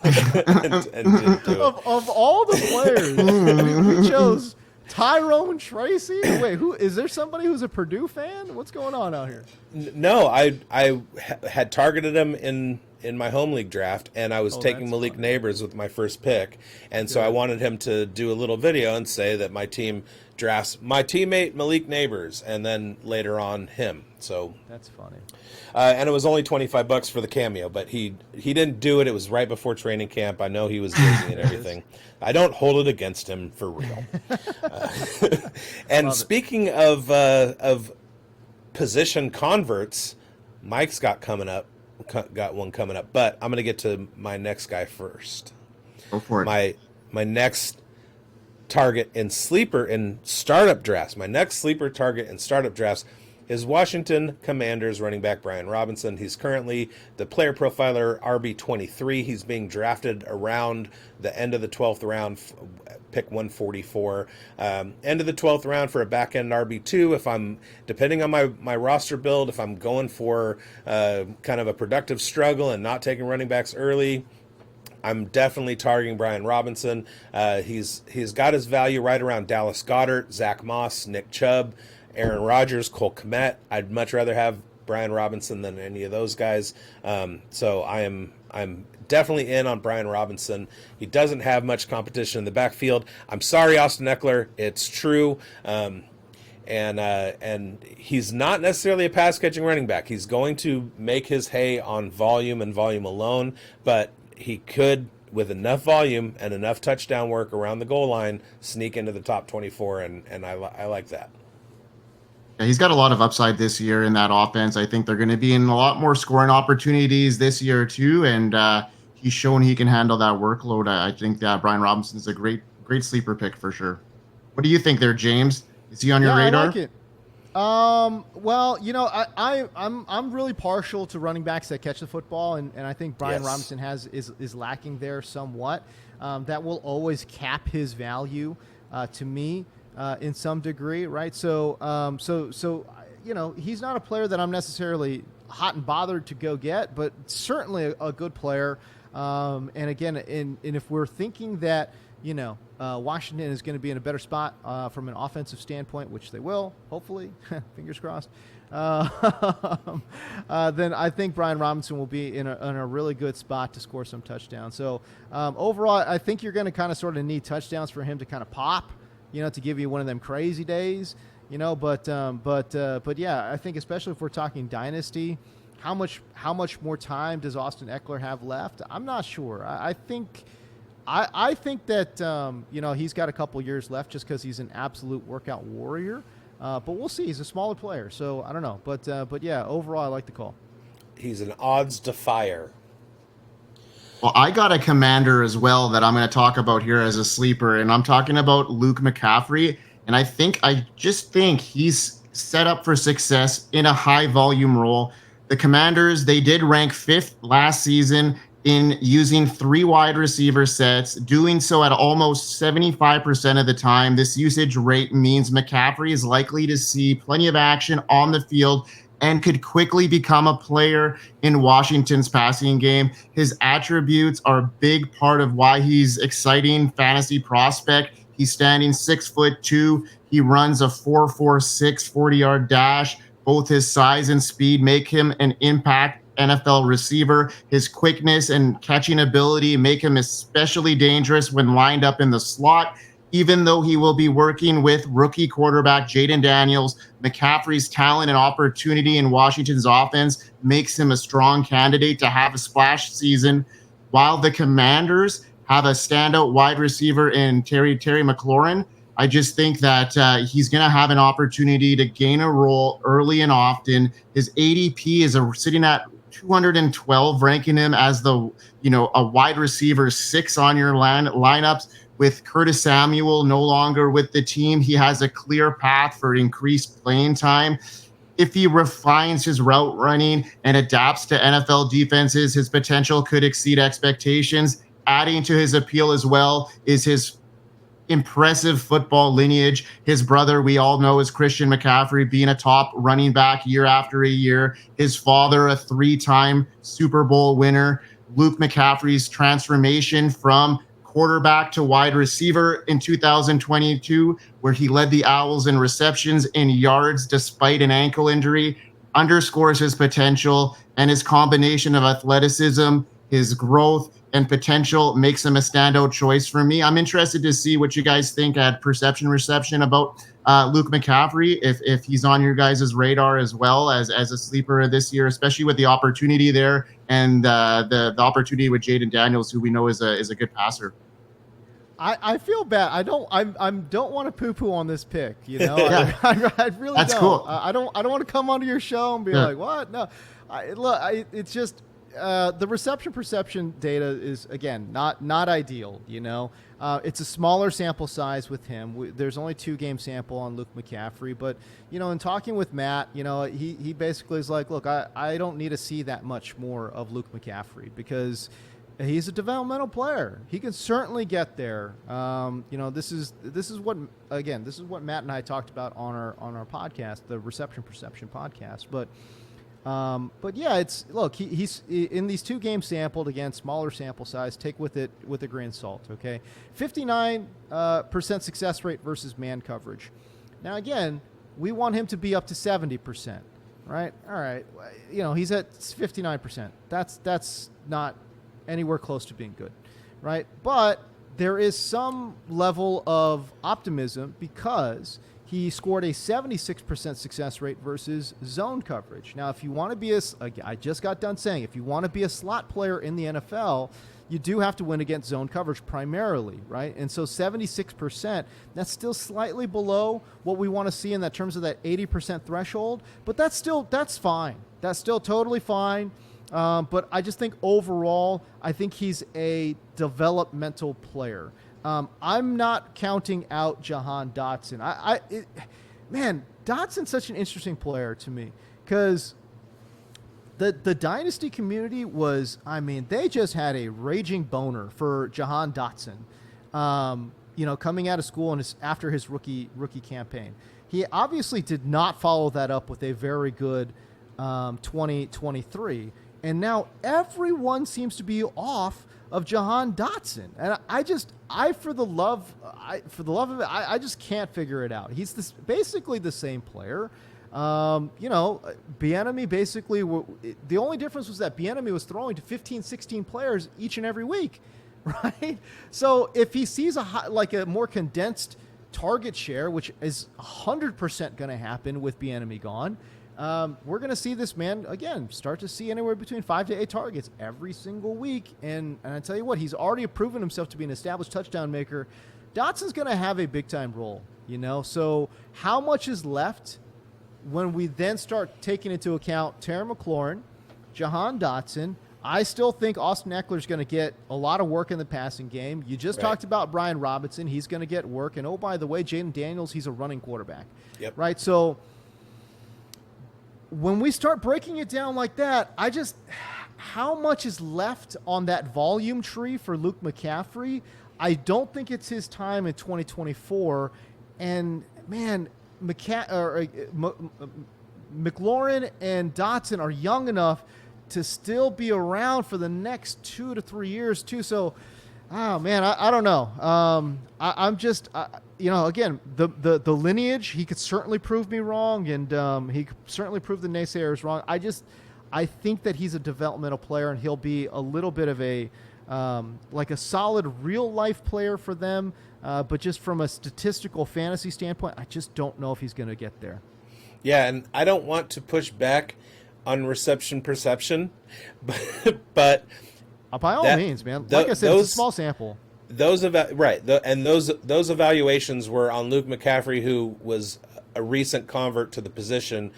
didn't do it. Of all the players, we chose Tyrone Tracy. Wait, who is there? Somebody who's a Purdue fan? What's going on out here? No, I had targeted him in my home league draft, and I was taking Malik Neighbors with my first pick, and so I wanted him to do a little video and say that my team drafts my teammate Malik Neighbors, and then later on him. So that's funny. And it was only $25 for the cameo, but he didn't do it. It was right before training camp. I know he was busy and everything. I don't hold it against him for real. And speaking of position converts, Mike's got one coming up, but I'm going to get to my next guy first. Go for it. My next target in startup drafts. My next sleeper target in startup drafts is Washington Commanders running back Brian Robinson. He's currently the player profiler RB23. He's being drafted around the end of the 12th round, pick 144. End of the 12th round for a back-end RB2. If I'm, depending on my roster build, if I'm going for kind of a productive struggle and not taking running backs early, I'm definitely targeting Brian Robinson. He's got his value right around Dallas Goedert, Zach Moss, Nick Chubb, Aaron Rodgers, Cole Kmet. I'd much rather have Brian Robinson than any of those guys. So I'm definitely in on Brian Robinson. He doesn't have much competition in the backfield. I'm sorry, Austin Eckler. It's true. And he's not necessarily a pass-catching running back. He's going to make his hay on volume and volume alone, but he could, with enough volume and enough touchdown work around the goal line, sneak into the top 24, and I like that. Yeah, he's got a lot of upside this year in that offense. I think they're going to be in a lot more scoring opportunities this year too, and he's shown he can handle that workload. I think that Brian Robinson is a great sleeper pick for sure. What do you think there, James? Is he on your radar? I like it. Well, I'm really partial to running backs that catch the football, and I think Brian Robinson is lacking there somewhat. That will always cap his value to me in some degree, right? So he's not a player that I'm necessarily hot and bothered to go get, but certainly a good player. And again, and if we're thinking that Washington is going to be in a better spot from an offensive standpoint, which they will, hopefully, fingers crossed, then I think Brian Robinson will be in a really good spot to score some touchdowns. So overall, I think you're going to kind of sort of need touchdowns for him to kind of pop, to give you one of them crazy days, but yeah, I think especially if we're talking dynasty, how much more time does Austin Eckler have left? I'm not sure. I think that he's got a couple years left just because he's an absolute workout warrior. But we'll see. He's a smaller player, so I don't know. But yeah, overall, I like the call. He's an odds defier. Well, I got a commander as well that I'm going to talk about here as a sleeper, and I'm talking about Luke McCaffrey. And I just think he's set up for success in a high volume role. The Commanders, they did rank 5th last season in using 3 wide receiver sets, doing so at almost 75% of the time. This usage rate means McCaffrey is likely to see plenty of action on the field and could quickly become a player in Washington's passing game. His attributes are a big part of why he's exciting fantasy prospect. He's standing 6'2". He runs a 4.46 40-yard dash. Both his size and speed make him an impact NFL receiver. His quickness and catching ability make him especially dangerous when lined up in the slot. Even though he will be working with rookie quarterback Jayden Daniels, McCaffrey's talent and opportunity in Washington's offense makes him a strong candidate to have a splash season. While the Commanders have a standout wide receiver in Terry McLaurin, I just think that he's going to have an opportunity to gain a role early and often. His ADP is sitting at 212, ranking him as a wide receiver 6 on your lineups. With Curtis Samuel no longer with the team, he has a clear path for increased playing time. If he refines his route running and adapts to NFL defenses, his potential could exceed expectations. Adding to his appeal as well is his impressive football lineage. His brother, we all know, is Christian McCaffrey, being a top running back year after year. His father, a 3-time Super Bowl winner. Luke McCaffrey's transformation from quarterback to wide receiver in 2022, where he led the Owls in receptions and yards despite an ankle injury, underscores his potential, and his combination of athleticism, his growth, and potential makes him a standout choice for me. I'm interested to see what you guys think at Perception Reception about Luke McCaffrey, if he's on your guys' radar as well as a sleeper this year, especially with the opportunity there and the opportunity with Jayden Daniels, who we know is a good passer. I feel bad. I don't want to poo-poo on this pick. Yeah. I really That's don't. cool. I don't want to come onto your show and be like, what? No, it's just the reception perception data is, again, not ideal. It's a smaller sample size with him. There's only 2-game sample on Luke McCaffrey, but in talking with Matt, he basically is like, look, I don't need to see that much more of Luke McCaffrey because he's a developmental player. He can certainly get there. This is what Matt and I talked about on our podcast, the Reception Perception podcast. But yeah, he's in these 2 games sampled, again, smaller sample size. Take with a grain of salt. Okay, 59% success rate versus man coverage. Now again, we want him to be up to 70%. right? All right. He's at 59%. That's not anywhere close to being good, right? But there is some level of optimism because he scored a 76% success rate versus zone coverage. Now, if you want to be I just got done saying, if you want to be a slot player in the NFL, you do have to win against zone coverage primarily, right? And so 76%, that's still slightly below what we want to see in that terms of that 80% threshold, but that's fine. That's still totally fine. But I just think overall, I think he's a developmental player. I'm not counting out Jahan Dotson. Dotson's such an interesting player to me because the Dynasty community they just had a raging boner for Jahan Dotson, coming out of school and after his rookie campaign. He obviously did not follow that up with a very good 2023. And now everyone seems to be off of Jahan Dotson, and for the love of it, I just can't figure it out. He's basically the same player. Bieniemy basically the only difference was that Bieniemy was throwing to 15, 16 players each and every week, right? So if he sees a more condensed target share, which is 100% going to happen with Bieniemy gone. We're going to see this man, again, start to see anywhere between 5 to 8 targets every single week. And I tell you what, he's already proven himself to be an established touchdown maker. Dotson's going to have a big-time role, So how much is left when we then start taking into account Terry McLaurin, Jahan Dotson? I still think Austin Eckler's going to get a lot of work in the passing game. You just talked about Brian Robinson. He's going to get work. And, oh, by the way, Jaden Daniels, he's a running quarterback. Yep. Right? So when we start breaking it down like that, how much is left on that volume tree for Luke McCaffrey? I don't think it's his time in 2024. And, man, McLaurin and Dotson are young enough to still be around for the next 2 to 3 years, too. So, I don't know. I'm just, again, the lineage, he could certainly prove me wrong, and he could certainly prove the naysayers wrong. I think that he's a developmental player, and he'll be a little bit of a solid real-life player for them, but just from a statistical fantasy standpoint, I just don't know if he's going to get there. Yeah, and I don't want to push back on reception perception, but by all means, man. Like I said, it's a small sample. Those evaluations were on Luke McCaffrey, who was a recent convert to the position,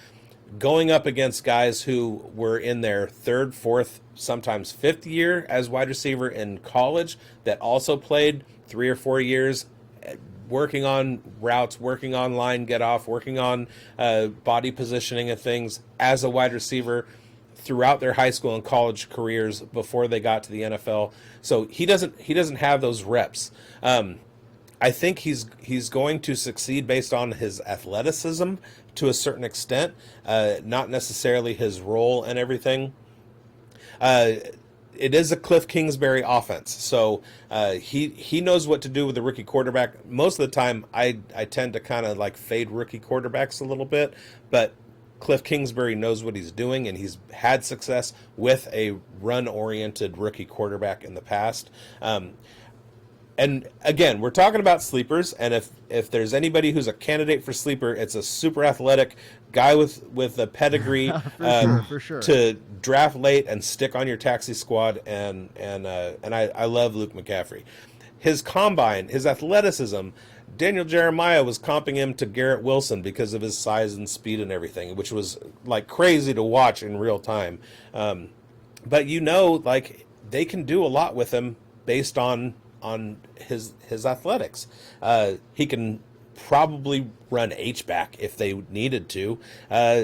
going up against guys who were in their third, fourth, sometimes fifth year as wide receiver in college that also played 3 or 4 years working on routes, working on line get off, working on body positioning and things as a wide receiver throughout their high school and college careers before they got to the NFL. So he doesn't have those reps. I think he's going to succeed based on his athleticism to a certain extent, not necessarily his role and everything. It is a Cliff Kingsbury offense, so he knows what to do with the rookie quarterback. Most of the time, I tend to kind of like fade rookie quarterbacks a little bit, but Cliff Kingsbury knows what he's doing, and he's had success with a run-oriented rookie quarterback in the past. And again, we're talking about sleepers, and if there's anybody who's a candidate for sleeper, it's a super athletic guy with a pedigree for sure. To draft late and stick on your taxi squad. And I love Luke McCaffrey. His combine, his athleticism. Daniel Jeremiah was comping him to Garrett Wilson because of his size and speed and everything, which was like crazy to watch in real time. But like they can do a lot with him based on his athletics. He can probably run H-back if they needed to.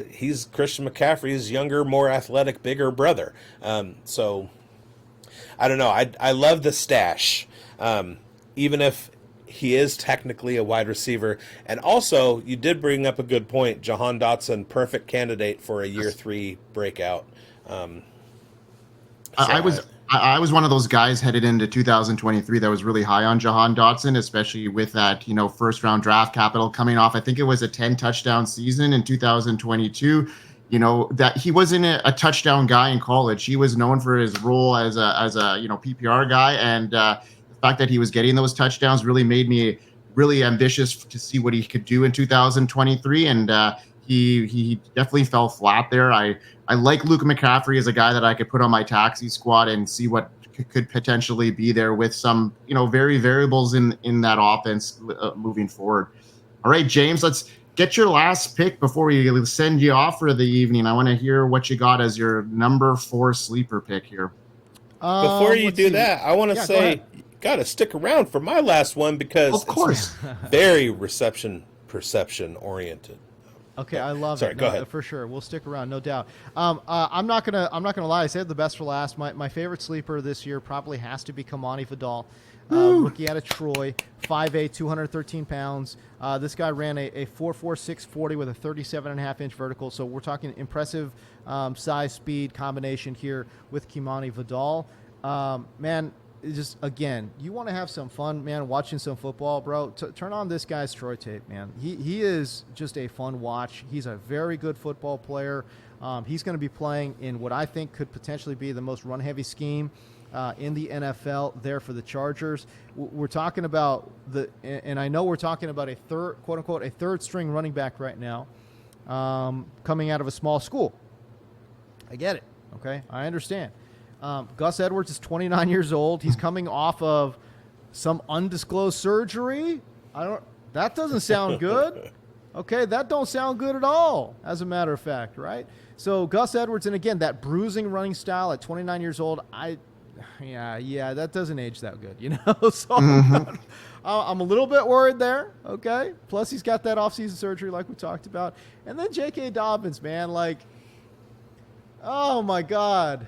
He's Christian McCaffrey's younger, more athletic, bigger brother. So I don't know. I love the stash, even if he is technically a wide receiver. And also, you did bring up a good point. Jahan Dotson, perfect candidate for a year 3 breakout. I was one of those guys headed into 2023 that was really high on Jahan Dotson, especially with that, first round draft capital coming off. I think it was a 10 touchdown season in 2022. that he wasn't a touchdown guy in college. He was known for his role as a PPR guy, and the fact that he was getting those touchdowns really made me really ambitious to see what he could do in 2023. And he definitely fell flat there. I like Luke McCaffrey as a guy that I could put on my taxi squad and see what could potentially be there with some very variables in that offense moving forward. All right, James, let's get your last pick before we send you off for the evening. I want to hear what you got as your number 4 sleeper pick here. Before you do that, I want to say you got to stick around for my last one because of course, it's very perception oriented. Okay, I love Sorry, it. go ahead. For sure. We'll stick around, no doubt. I'm not gonna lie. I saved the best for last. My favorite sleeper this year probably has to be Kimani Vidal. Rookie out of Troy, 5'8", 213 pounds. This guy ran a 4.46 40 with a 37.5-inch vertical. So we're talking impressive size, speed combination here with Kimani Vidal. Man, just again, you want to have some fun, man, watching some football, bro. Turn on this guy's Troy tape, man. He is just a fun watch. He's a very good football player. He's going to be playing in what I think could potentially be the most run-heavy scheme in the NFL there for the Chargers. We're talking about and I know we're talking about a third, quote unquote, a third string running back right now, coming out of a small school. I get it. Okay. I understand. Gus Edwards is 29 years old. He's coming off of some undisclosed surgery. That doesn't sound good. Okay. That don't sound good at all, as a matter of fact. Right. So Gus Edwards, and again, that bruising running style at 29 years old, yeah, that doesn't age that good, So I'm a little bit worried there, okay? Plus, he's got that offseason surgery like we talked about. And then J.K. Dobbins, man, oh, my God.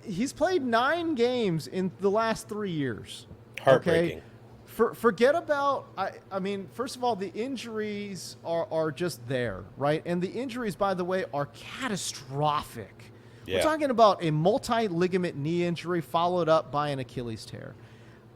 He's played 9 games in the last 3 years. Heartbreaking. Okay? Forget about, I mean, first of all, the injuries are just there, right? And the injuries, by the way, are catastrophic. Yeah. We're talking about a multi-ligament knee injury followed up by an Achilles tear.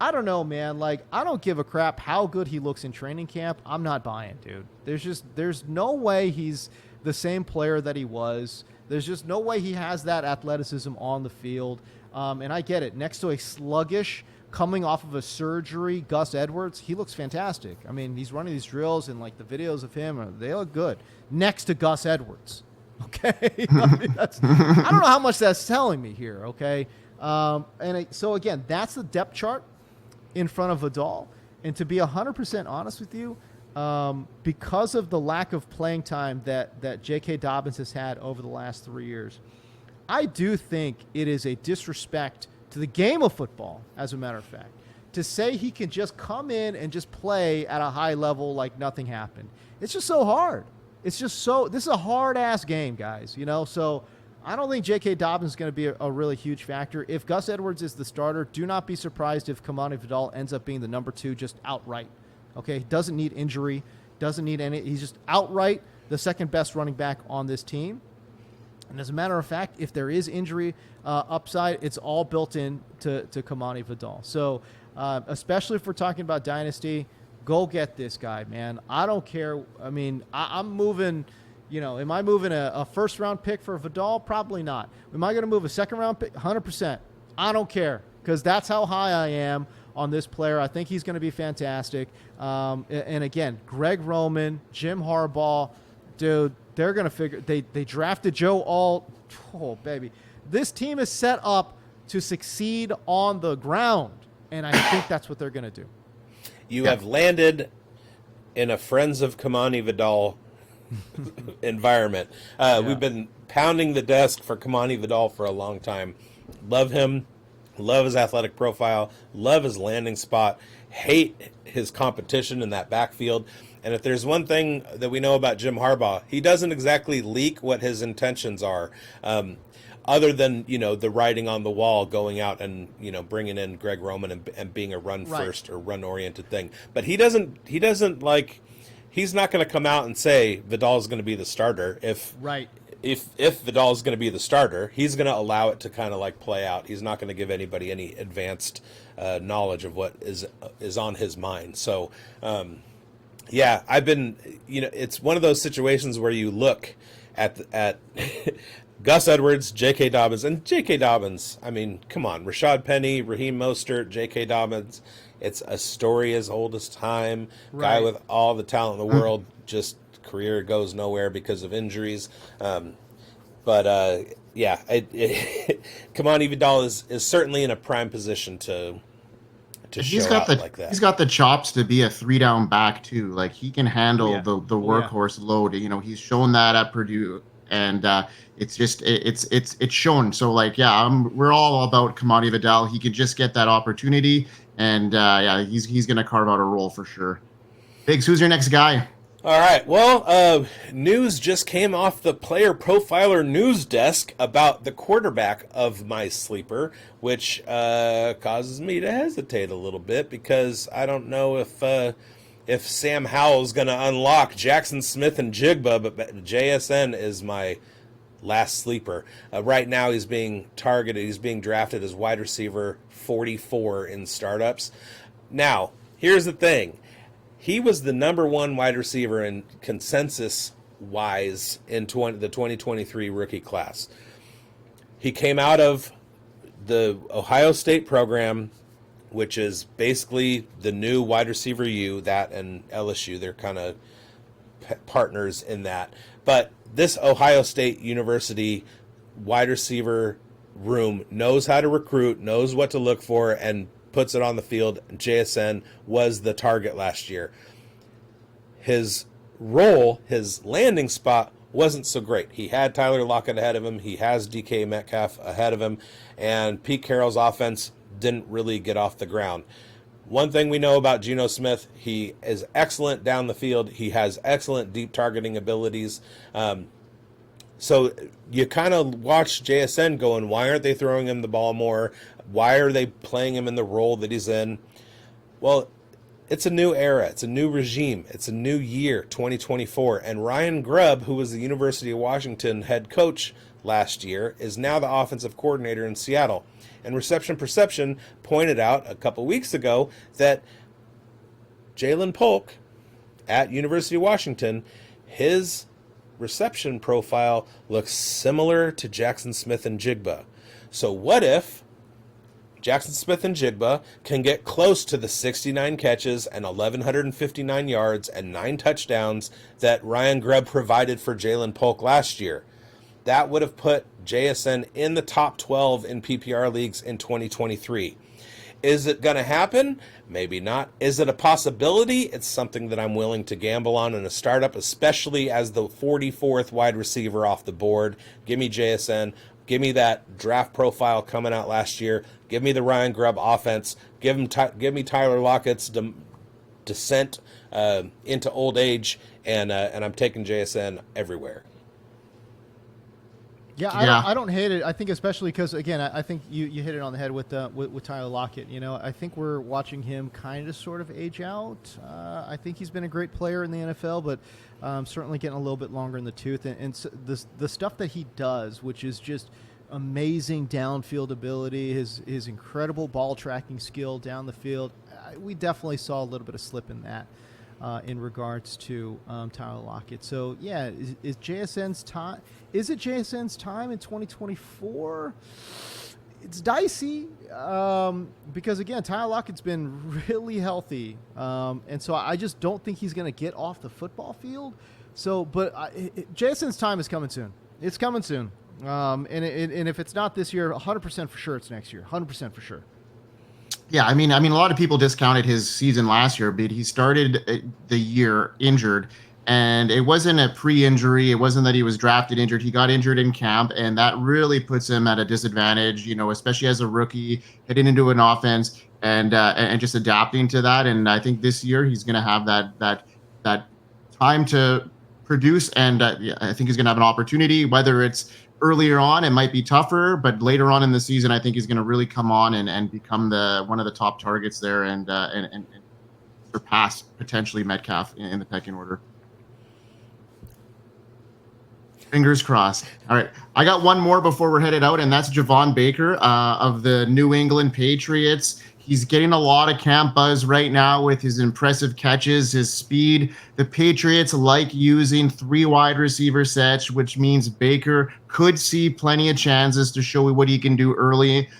I don't know, man. I don't give a crap how good he looks in training camp. I'm not buying, dude. There's no way he's the same player that he was. There's just no way he has that athleticism on the field. And I get it. Next to a sluggish, coming off of a surgery, Gus Edwards, he looks fantastic. I mean, he's running these drills and the videos of him, they look good. Next to Gus Edwards. Okay, I mean, I don't know how much that's telling me here. Okay, so again, that's the depth chart in front of Vidal. And to be 100% honest with you, because of the lack of playing time that J.K. Dobbins has had over the last 3 years, I do think it is a disrespect to the game of football, as a matter of fact, to say he can just come in and just play at a high level like nothing happened. It's just so hard. It's just this is a hard-ass game, guys, So I don't think J.K. Dobbins is going to be a really huge factor. If Gus Edwards is the starter, do not be surprised if Kimani Vidal ends up being the number 2 just outright. Okay, he doesn't need injury, doesn't need any. He's just outright the second best running back on this team. And as a matter of fact, if there is injury upside, it's all built in to Kimani Vidal. So especially if we're talking about Dynasty, go get this guy, man. I don't care. I mean, I'm moving, am I moving a first-round pick for Vidal? Probably not. Am I going to move a second-round pick? 100%. I don't care because that's how high I am on this player. I think he's going to be fantastic. And again, Greg Roman, Jim Harbaugh, dude, they're going to figure – they drafted Joe Alt. Oh, baby. This team is set up to succeed on the ground, and I think that's what they're going to do. You have landed in a Friends of Kimani Vidal environment. We've been pounding the desk for Kimani Vidal for a long time. Love him. Love his athletic profile. Love his landing spot. Hate his competition in that backfield. And if there's one thing that we know about Jim Harbaugh, he doesn't exactly leak what his intentions are. Other than, the writing on the wall, going out and, bringing in Greg Roman and being a run first or run oriented thing. But he's not going to come out and say Vidal's going to be the starter. If Vidal's going to be the starter, he's going to allow it to kind of play out. He's not going to give anybody any advanced knowledge of what is on his mind. So, it's one of those situations where you look at Gus Edwards, J.K. Dobbins, and J.K. Dobbins. I mean, come on, Rashad Penny, Raheem Mostert, J.K. Dobbins. It's a story as old as time. Guy Right. with all the talent in the world, just career goes nowhere because of injuries. Yeah, Kimani Vidal is certainly in a prime position to show out like that. He's got the chops to be a 3-down back too. Like he can handle yeah. the Oh, yeah. workhorse load. You know, he's shown that at Purdue, and it's shown. So like, yeah, we're all about Kimani Vidal. He could just get that opportunity, and yeah, he's gonna carve out a role for sure. Biggs, who's your next guy? All right. Well, news just came off the Player Profiler news desk about the quarterback of my sleeper, which causes me to hesitate a little bit because I don't know if Sam Howell's going to unlock Jaxon Smith-Njigba, but JSN is my last sleeper. Right now, he's being targeted. He's being drafted as wide receiver 44 in startups. Now, here's the thing. He was the number one wide receiver in consensus-wise in the 2023 rookie class. He came out of the Ohio State program, which is basically the new wide receiver U, that and LSU. They're kind of partners in that. But this Ohio State University wide receiver room knows how to recruit, knows what to look for, and puts it on the field. JSN was the target last year. His role, his landing spot, wasn't so great. He had Tyler Lockett ahead of him. He has DK Metcalf ahead of him. And Pete Carroll's offense didn't really get off the ground. One thing we know about Geno Smith, he is excellent down the field. He has excellent deep targeting abilities. So you kind of watch JSN going, why aren't they throwing him the ball more? Why are they playing him in the role that he's in? Well, it's a new era. It's a new regime. It's a new year, 2024. And Ryan Grubb, who was the University of Washington head coach last year, is now the offensive coordinator in Seattle. And Reception Perception pointed out a couple weeks ago that Jalen Polk at University of Washington, his reception profile looks similar to Jaxon Smith-Njigba. So what if Jaxon Smith-Njigba can get close to the 69 catches and 1,159 yards and 9 touchdowns that Ryan Grubb provided for Jalen Polk last year? That would have put JSN in the top 12 in PPR leagues in 2023. Is it going to happen? Maybe not. Is it a possibility? It's something that I'm willing to gamble on in a startup, especially as the 44th wide receiver off the board. Give me JSN. Give me that draft profile coming out last year. Give me the Ryan Grubb offense. Give me Tyler Lockett's descent into old age, and I'm taking JSN everywhere. Yeah, I don't hate it. I think especially because, again, I think you hit it on the head with Tyler Lockett. You know, I think we're watching him kind of sort of age out. I think he's been a great player in the NFL, but certainly getting a little bit longer in the tooth. And so the stuff that he does, which is just amazing downfield ability, his incredible ball tracking skill down the field, we definitely saw a little bit of slip in that. In regards to Tyler Lockett. So, yeah, is JSN's time? Is it JSN's time in 2024? It's dicey because, again, Tyler Lockett's been really healthy. And so I just don't think he's going to get off the football field. So, but JSN's time is coming soon. It's coming soon. And if it's not this year, 100% for sure it's next year. 100% for sure. Yeah, I mean, a lot of people discounted his season last year, but he started the year injured, and it wasn't a pre-injury. It wasn't that he was drafted injured. He got injured in camp, and that really puts him at a disadvantage, you know, especially as a rookie heading into an offense and just adapting to that. And I think this year he's going to have that time to produce, and I think he's going to have an opportunity, whether it's earlier on, it might be tougher, but later on in the season, I think he's going to really come on and become one of the top targets there and surpass potentially Metcalf in the pecking order. Fingers crossed. All right. I got one more before we're headed out, and that's Javon Baker of the New England Patriots. He's getting a lot of camp buzz right now with his impressive catches, his speed. The Patriots like using 3 wide receiver sets, which means Baker could see plenty of chances to show what he can do early.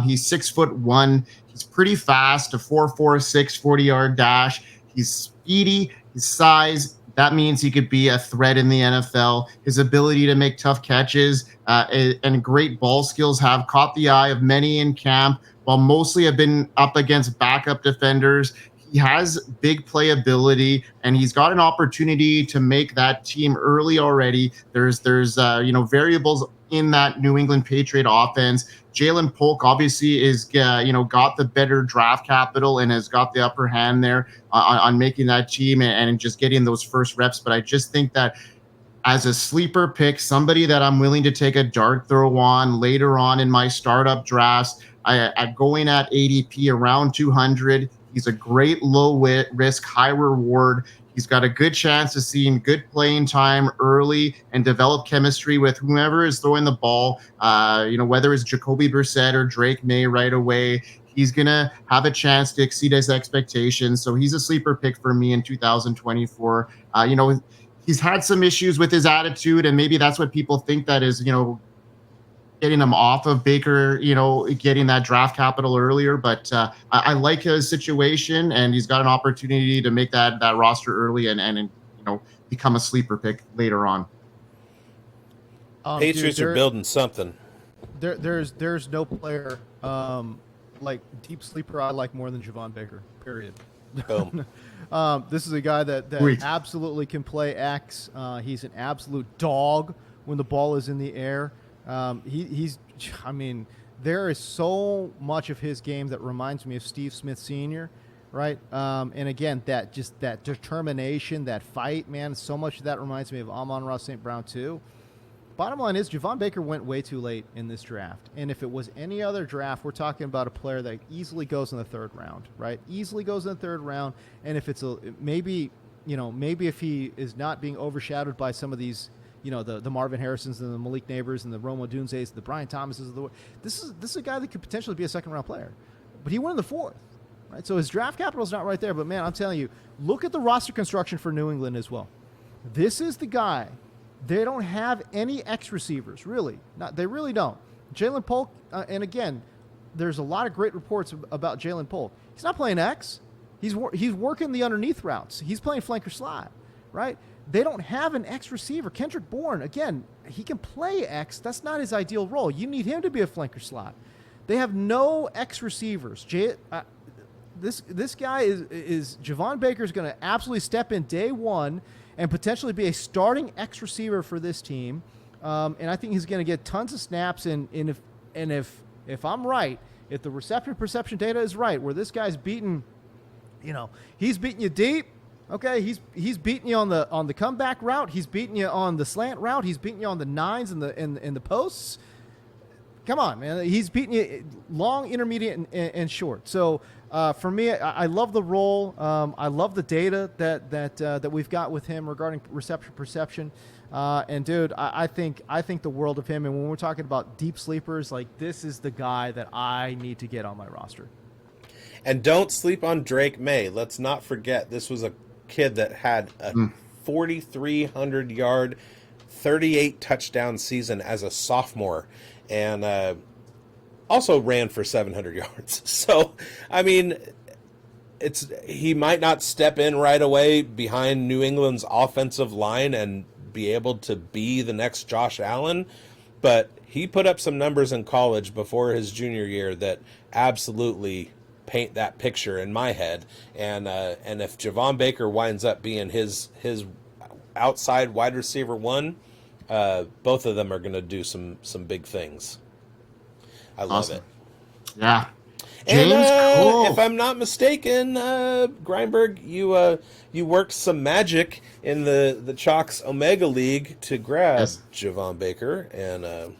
He's 6'1". He's pretty fast, a 4.46 40-yard dash. He's speedy. His size, that means he could be a threat in the NFL. His ability to make tough catches and great ball skills have caught the eye of many in camp, while mostly have been up against backup defenders. He has big playability, and he's got an opportunity to make that team early already. There's variables in that New England Patriot offense. Jaylen Polk obviously is got the better draft capital and has got the upper hand there on making that team and just getting those first reps. But I just think that as a sleeper pick, somebody that I'm willing to take a dart throw on later on in my startup drafts, I'm going at ADP around 200. He's a great low risk, high reward. He's got a good chance of seeing good playing time early and develop chemistry with whomever is throwing the ball. Whether it's Jacoby Brissett or Drake May right away, he's going to have a chance to exceed his expectations. So he's a sleeper pick for me in 2024. He's had some issues with his attitude, and maybe that's what people think that is, getting him off of Baker, getting that draft capital earlier. But I like his situation, and he's got an opportunity to make that roster early and become a sleeper pick later on. Patriots are building something. There's no player like deep sleeper I like more than Javon Baker. Period. Boom. This is a guy that absolutely can play X. He's an absolute dog when the ball is in the air. There is so much of his game that reminds me of Steve Smith Sr., right? And again, that determination, that fight, man, so much of that reminds me of Amon-Ra St. Brown too. Bottom line is Javon Baker went way too late in this draft. And if it was any other draft, we're talking about a player that easily goes in the 3rd round, right? Easily goes in the 3rd round. And if it's maybe if he is not being overshadowed by some of these, the Marvin Harrisons and the Malik Neighbors and the Rome Odunzes, the Brian Thomases of the world. This is a guy that could potentially be a 2nd-round player, but he went in the 4th, right? So his draft capital is not right there. But man, I'm telling you, look at the roster construction for New England as well. This is the guy. They don't have any X receivers, really. They really don't. Jaylen Polk, and again, there's a lot of great reports about Jaylen Polk. He's not playing X. He's working the underneath routes. He's playing flanker slot, right? They don't have an X receiver. Kendrick Bourne, again, he can play X. That's not his ideal role. You need him to be a flanker slot. They have no X receivers. This guy is Javon Baker is going to absolutely step in day one and potentially be a starting X receiver for this team. And I think he's going to get tons of snaps. And if I'm right, if the reception perception data is right, where this guy's beating, he's beating you deep. Okay, he's beating you on the comeback route. He's beating you on the slant route. He's beating you on the nines and the posts. Come on, man. He's beating you long, intermediate, and short. So for me, I love the role. I love the data that we've got with him regarding reception perception. And dude, I think the world of him. And when we're talking about deep sleepers, like this is the guy that I need to get on my roster. And don't sleep on Drake May. Let's not forget this was a kid that had a 4,300-yard, 38 touchdown season as a sophomore, and also ran for 700 yards. So, I mean, he might not step in right away behind New England's offensive line and be able to be the next Josh Allen, but he put up some numbers in college before his junior year that absolutely paint that picture in my head, and if Javon Baker winds up being his outside wide receiver 1, both of them are going to do some big things. I love it. Yeah. And James Koh. if I'm not mistaken, Grindberg, you worked some magic in the Chalks Omega League to grab Javon Baker, and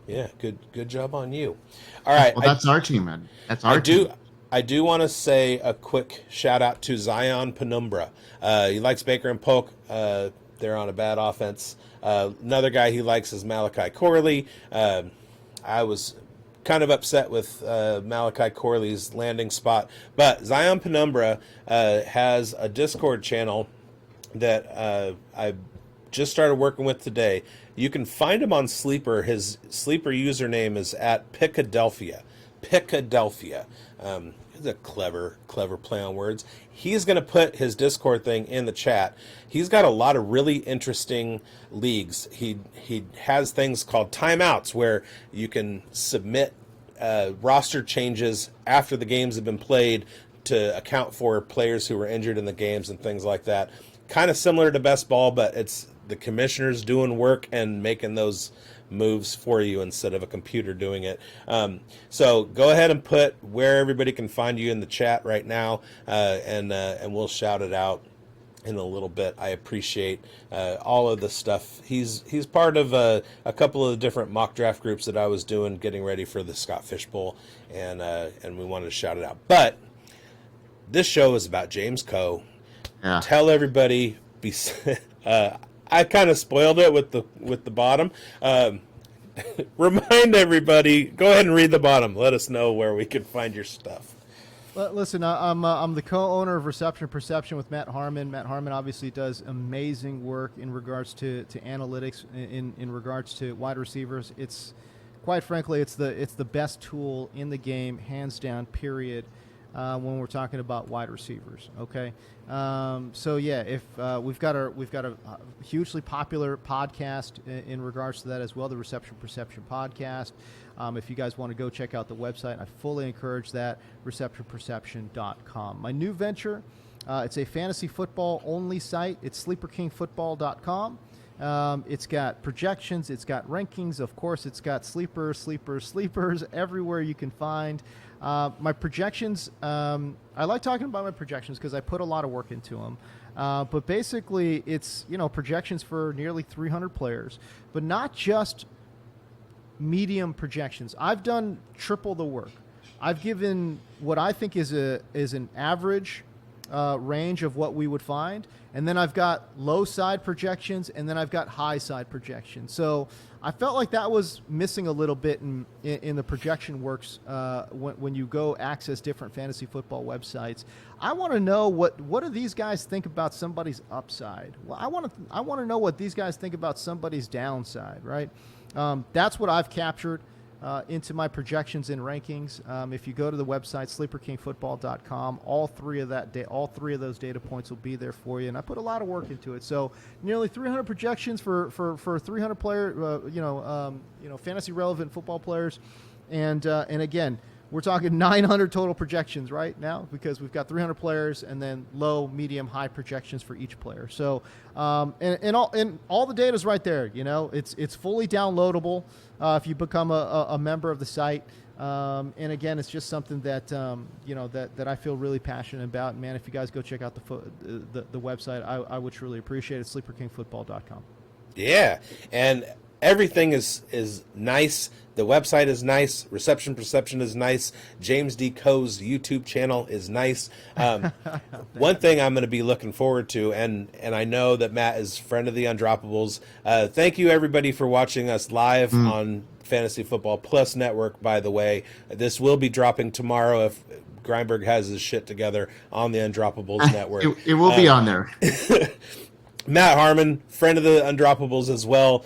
yeah, good job on you. All right. Well, that's our team, man. That's our team. I do want to say a quick shout out to Zion Penumbra. He likes Baker and Polk. They're on a bad offense. Another guy he likes is Malachi Corley. I was kind of upset with Malachi Corley's landing spot, but Zion Penumbra has a Discord channel that I just started working with today. You can find him on Sleeper. His Sleeper username is at Picadelphia. Picadelphia. It's a clever play on words. He's going to put his Discord thing in the chat. He's got a lot of really interesting leagues. He has things called timeouts where you can submit roster changes after the games have been played to account for players who were injured in the games and things like that. Kind of similar to best ball, but it's the commissioners doing work and making those moves for you instead of a computer doing it. So go ahead and put where everybody can find you in the chat right now, and we'll shout it out in a little bit. I appreciate all of the stuff. He's part of a couple of different mock draft groups that I was doing, getting ready for the Scott Fish Bowl, and we wanted to shout it out. But this show is about James Koh. Yeah. Tell everybody. I kind of spoiled it with the bottom. Remind everybody. Go ahead and read the bottom. Let us know where we can find your stuff. Listen, I'm the co-owner of Reception Perception with Matt Harmon. Matt Harmon obviously does amazing work in regards to analytics, in regards to wide receivers. It's quite frankly, it's the best tool in the game, hands down. Period. When we're talking about wide receivers, okay. So yeah, if we've got a hugely popular podcast in regards to that as well, the Reception Perception podcast. If you guys want to go check out the website, I fully encourage that, receptionperception.com. My new venture, it's a fantasy football only site. It's sleeperkingfootball.com. It's got projections, it's got rankings, of course, it's got sleepers everywhere you can find. My projections, I like talking about my projections because I put a lot of work into them. But basically, it's projections for nearly 300 players, but not just medium projections. I've done triple the work. I've given what I think is an average range of what we would find, and then I've got low side projections, and then I've got high side projections. So I felt like that was missing a little bit in the projection works when you go access different fantasy football websites. I want to know what do these guys think about somebody's upside. Well, I want to know what these guys think about somebody's downside, right? That's what I've captured into my projections and rankings. If you go to the website sleeperkingfootball.com, all three of those data points will be there for you, and I put a lot of work into it. So nearly 300 projections for 300 player, fantasy relevant football players, and again, we're talking 900 total projections right now because we've got 300 players and then low, medium, high projections for each player. So and all the data is right there. It's fully downloadable if you become a member of the site. And again, it's just something that that I feel really passionate about. And man, if you guys go check out the website, I would truly appreciate it. sleeperkingfootball.com. Yeah, and everything is nice. The website is nice. Reception Perception is nice. James D. Koh's YouTube channel is nice. One thing I'm going to be looking forward to, and I know that Matt is friend of the Undroppables. Thank you, everybody, for watching us live on Fantasy Football Plus Network, by the way. This will be dropping tomorrow if Grindberg has his shit together on the Undroppables Network. It will be on there. Matt Harmon, friend of the Undroppables as well.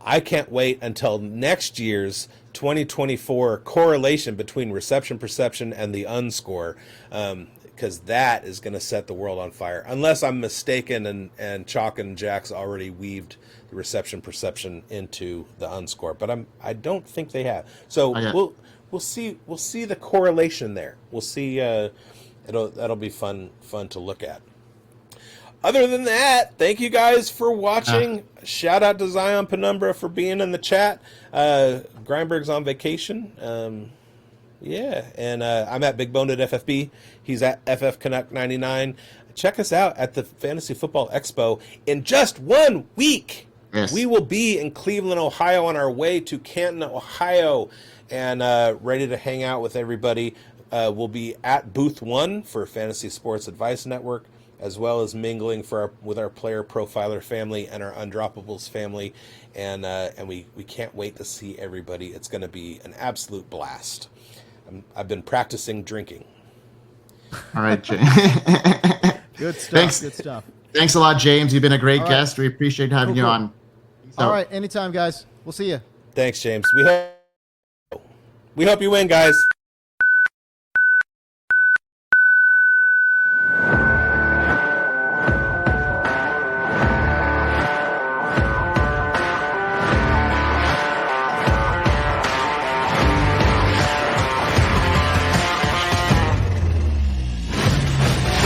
I can't wait until next year's 2024 correlation between Reception Perception and the Unscore, because that is going to set the world on fire. Unless I'm mistaken and Chalk and Jax already weaved the Reception Perception into the Unscore, but I don't think they have. So we'll see the correlation there. We'll see. That'll be fun to look at. Other than that, thank you guys for watching. Shout out to Zion Penumbra for being in the chat. Grindberg's on vacation. And I'm at Big Boned at FFB. He's at FF Canuck 99. Check us out at the Fantasy Football Expo in just 1 week. Yes. We will be in Cleveland, Ohio, on our way to Canton, Ohio, and ready to hang out with everybody. We'll be at Booth 1 for Fantasy Sports Advice Network. as well as mingling with our player profiler family and our Undroppables family, and we can't wait to see everybody. It's going to be an absolute blast. I've been practicing drinking. All right, Jay. Good stuff. Thanks. Good stuff. Thanks a lot, James. You've been a great All right. guest. We appreciate having you Cool. on. All right, anytime, guys. We'll see you. Thanks, James. We hope you win, guys.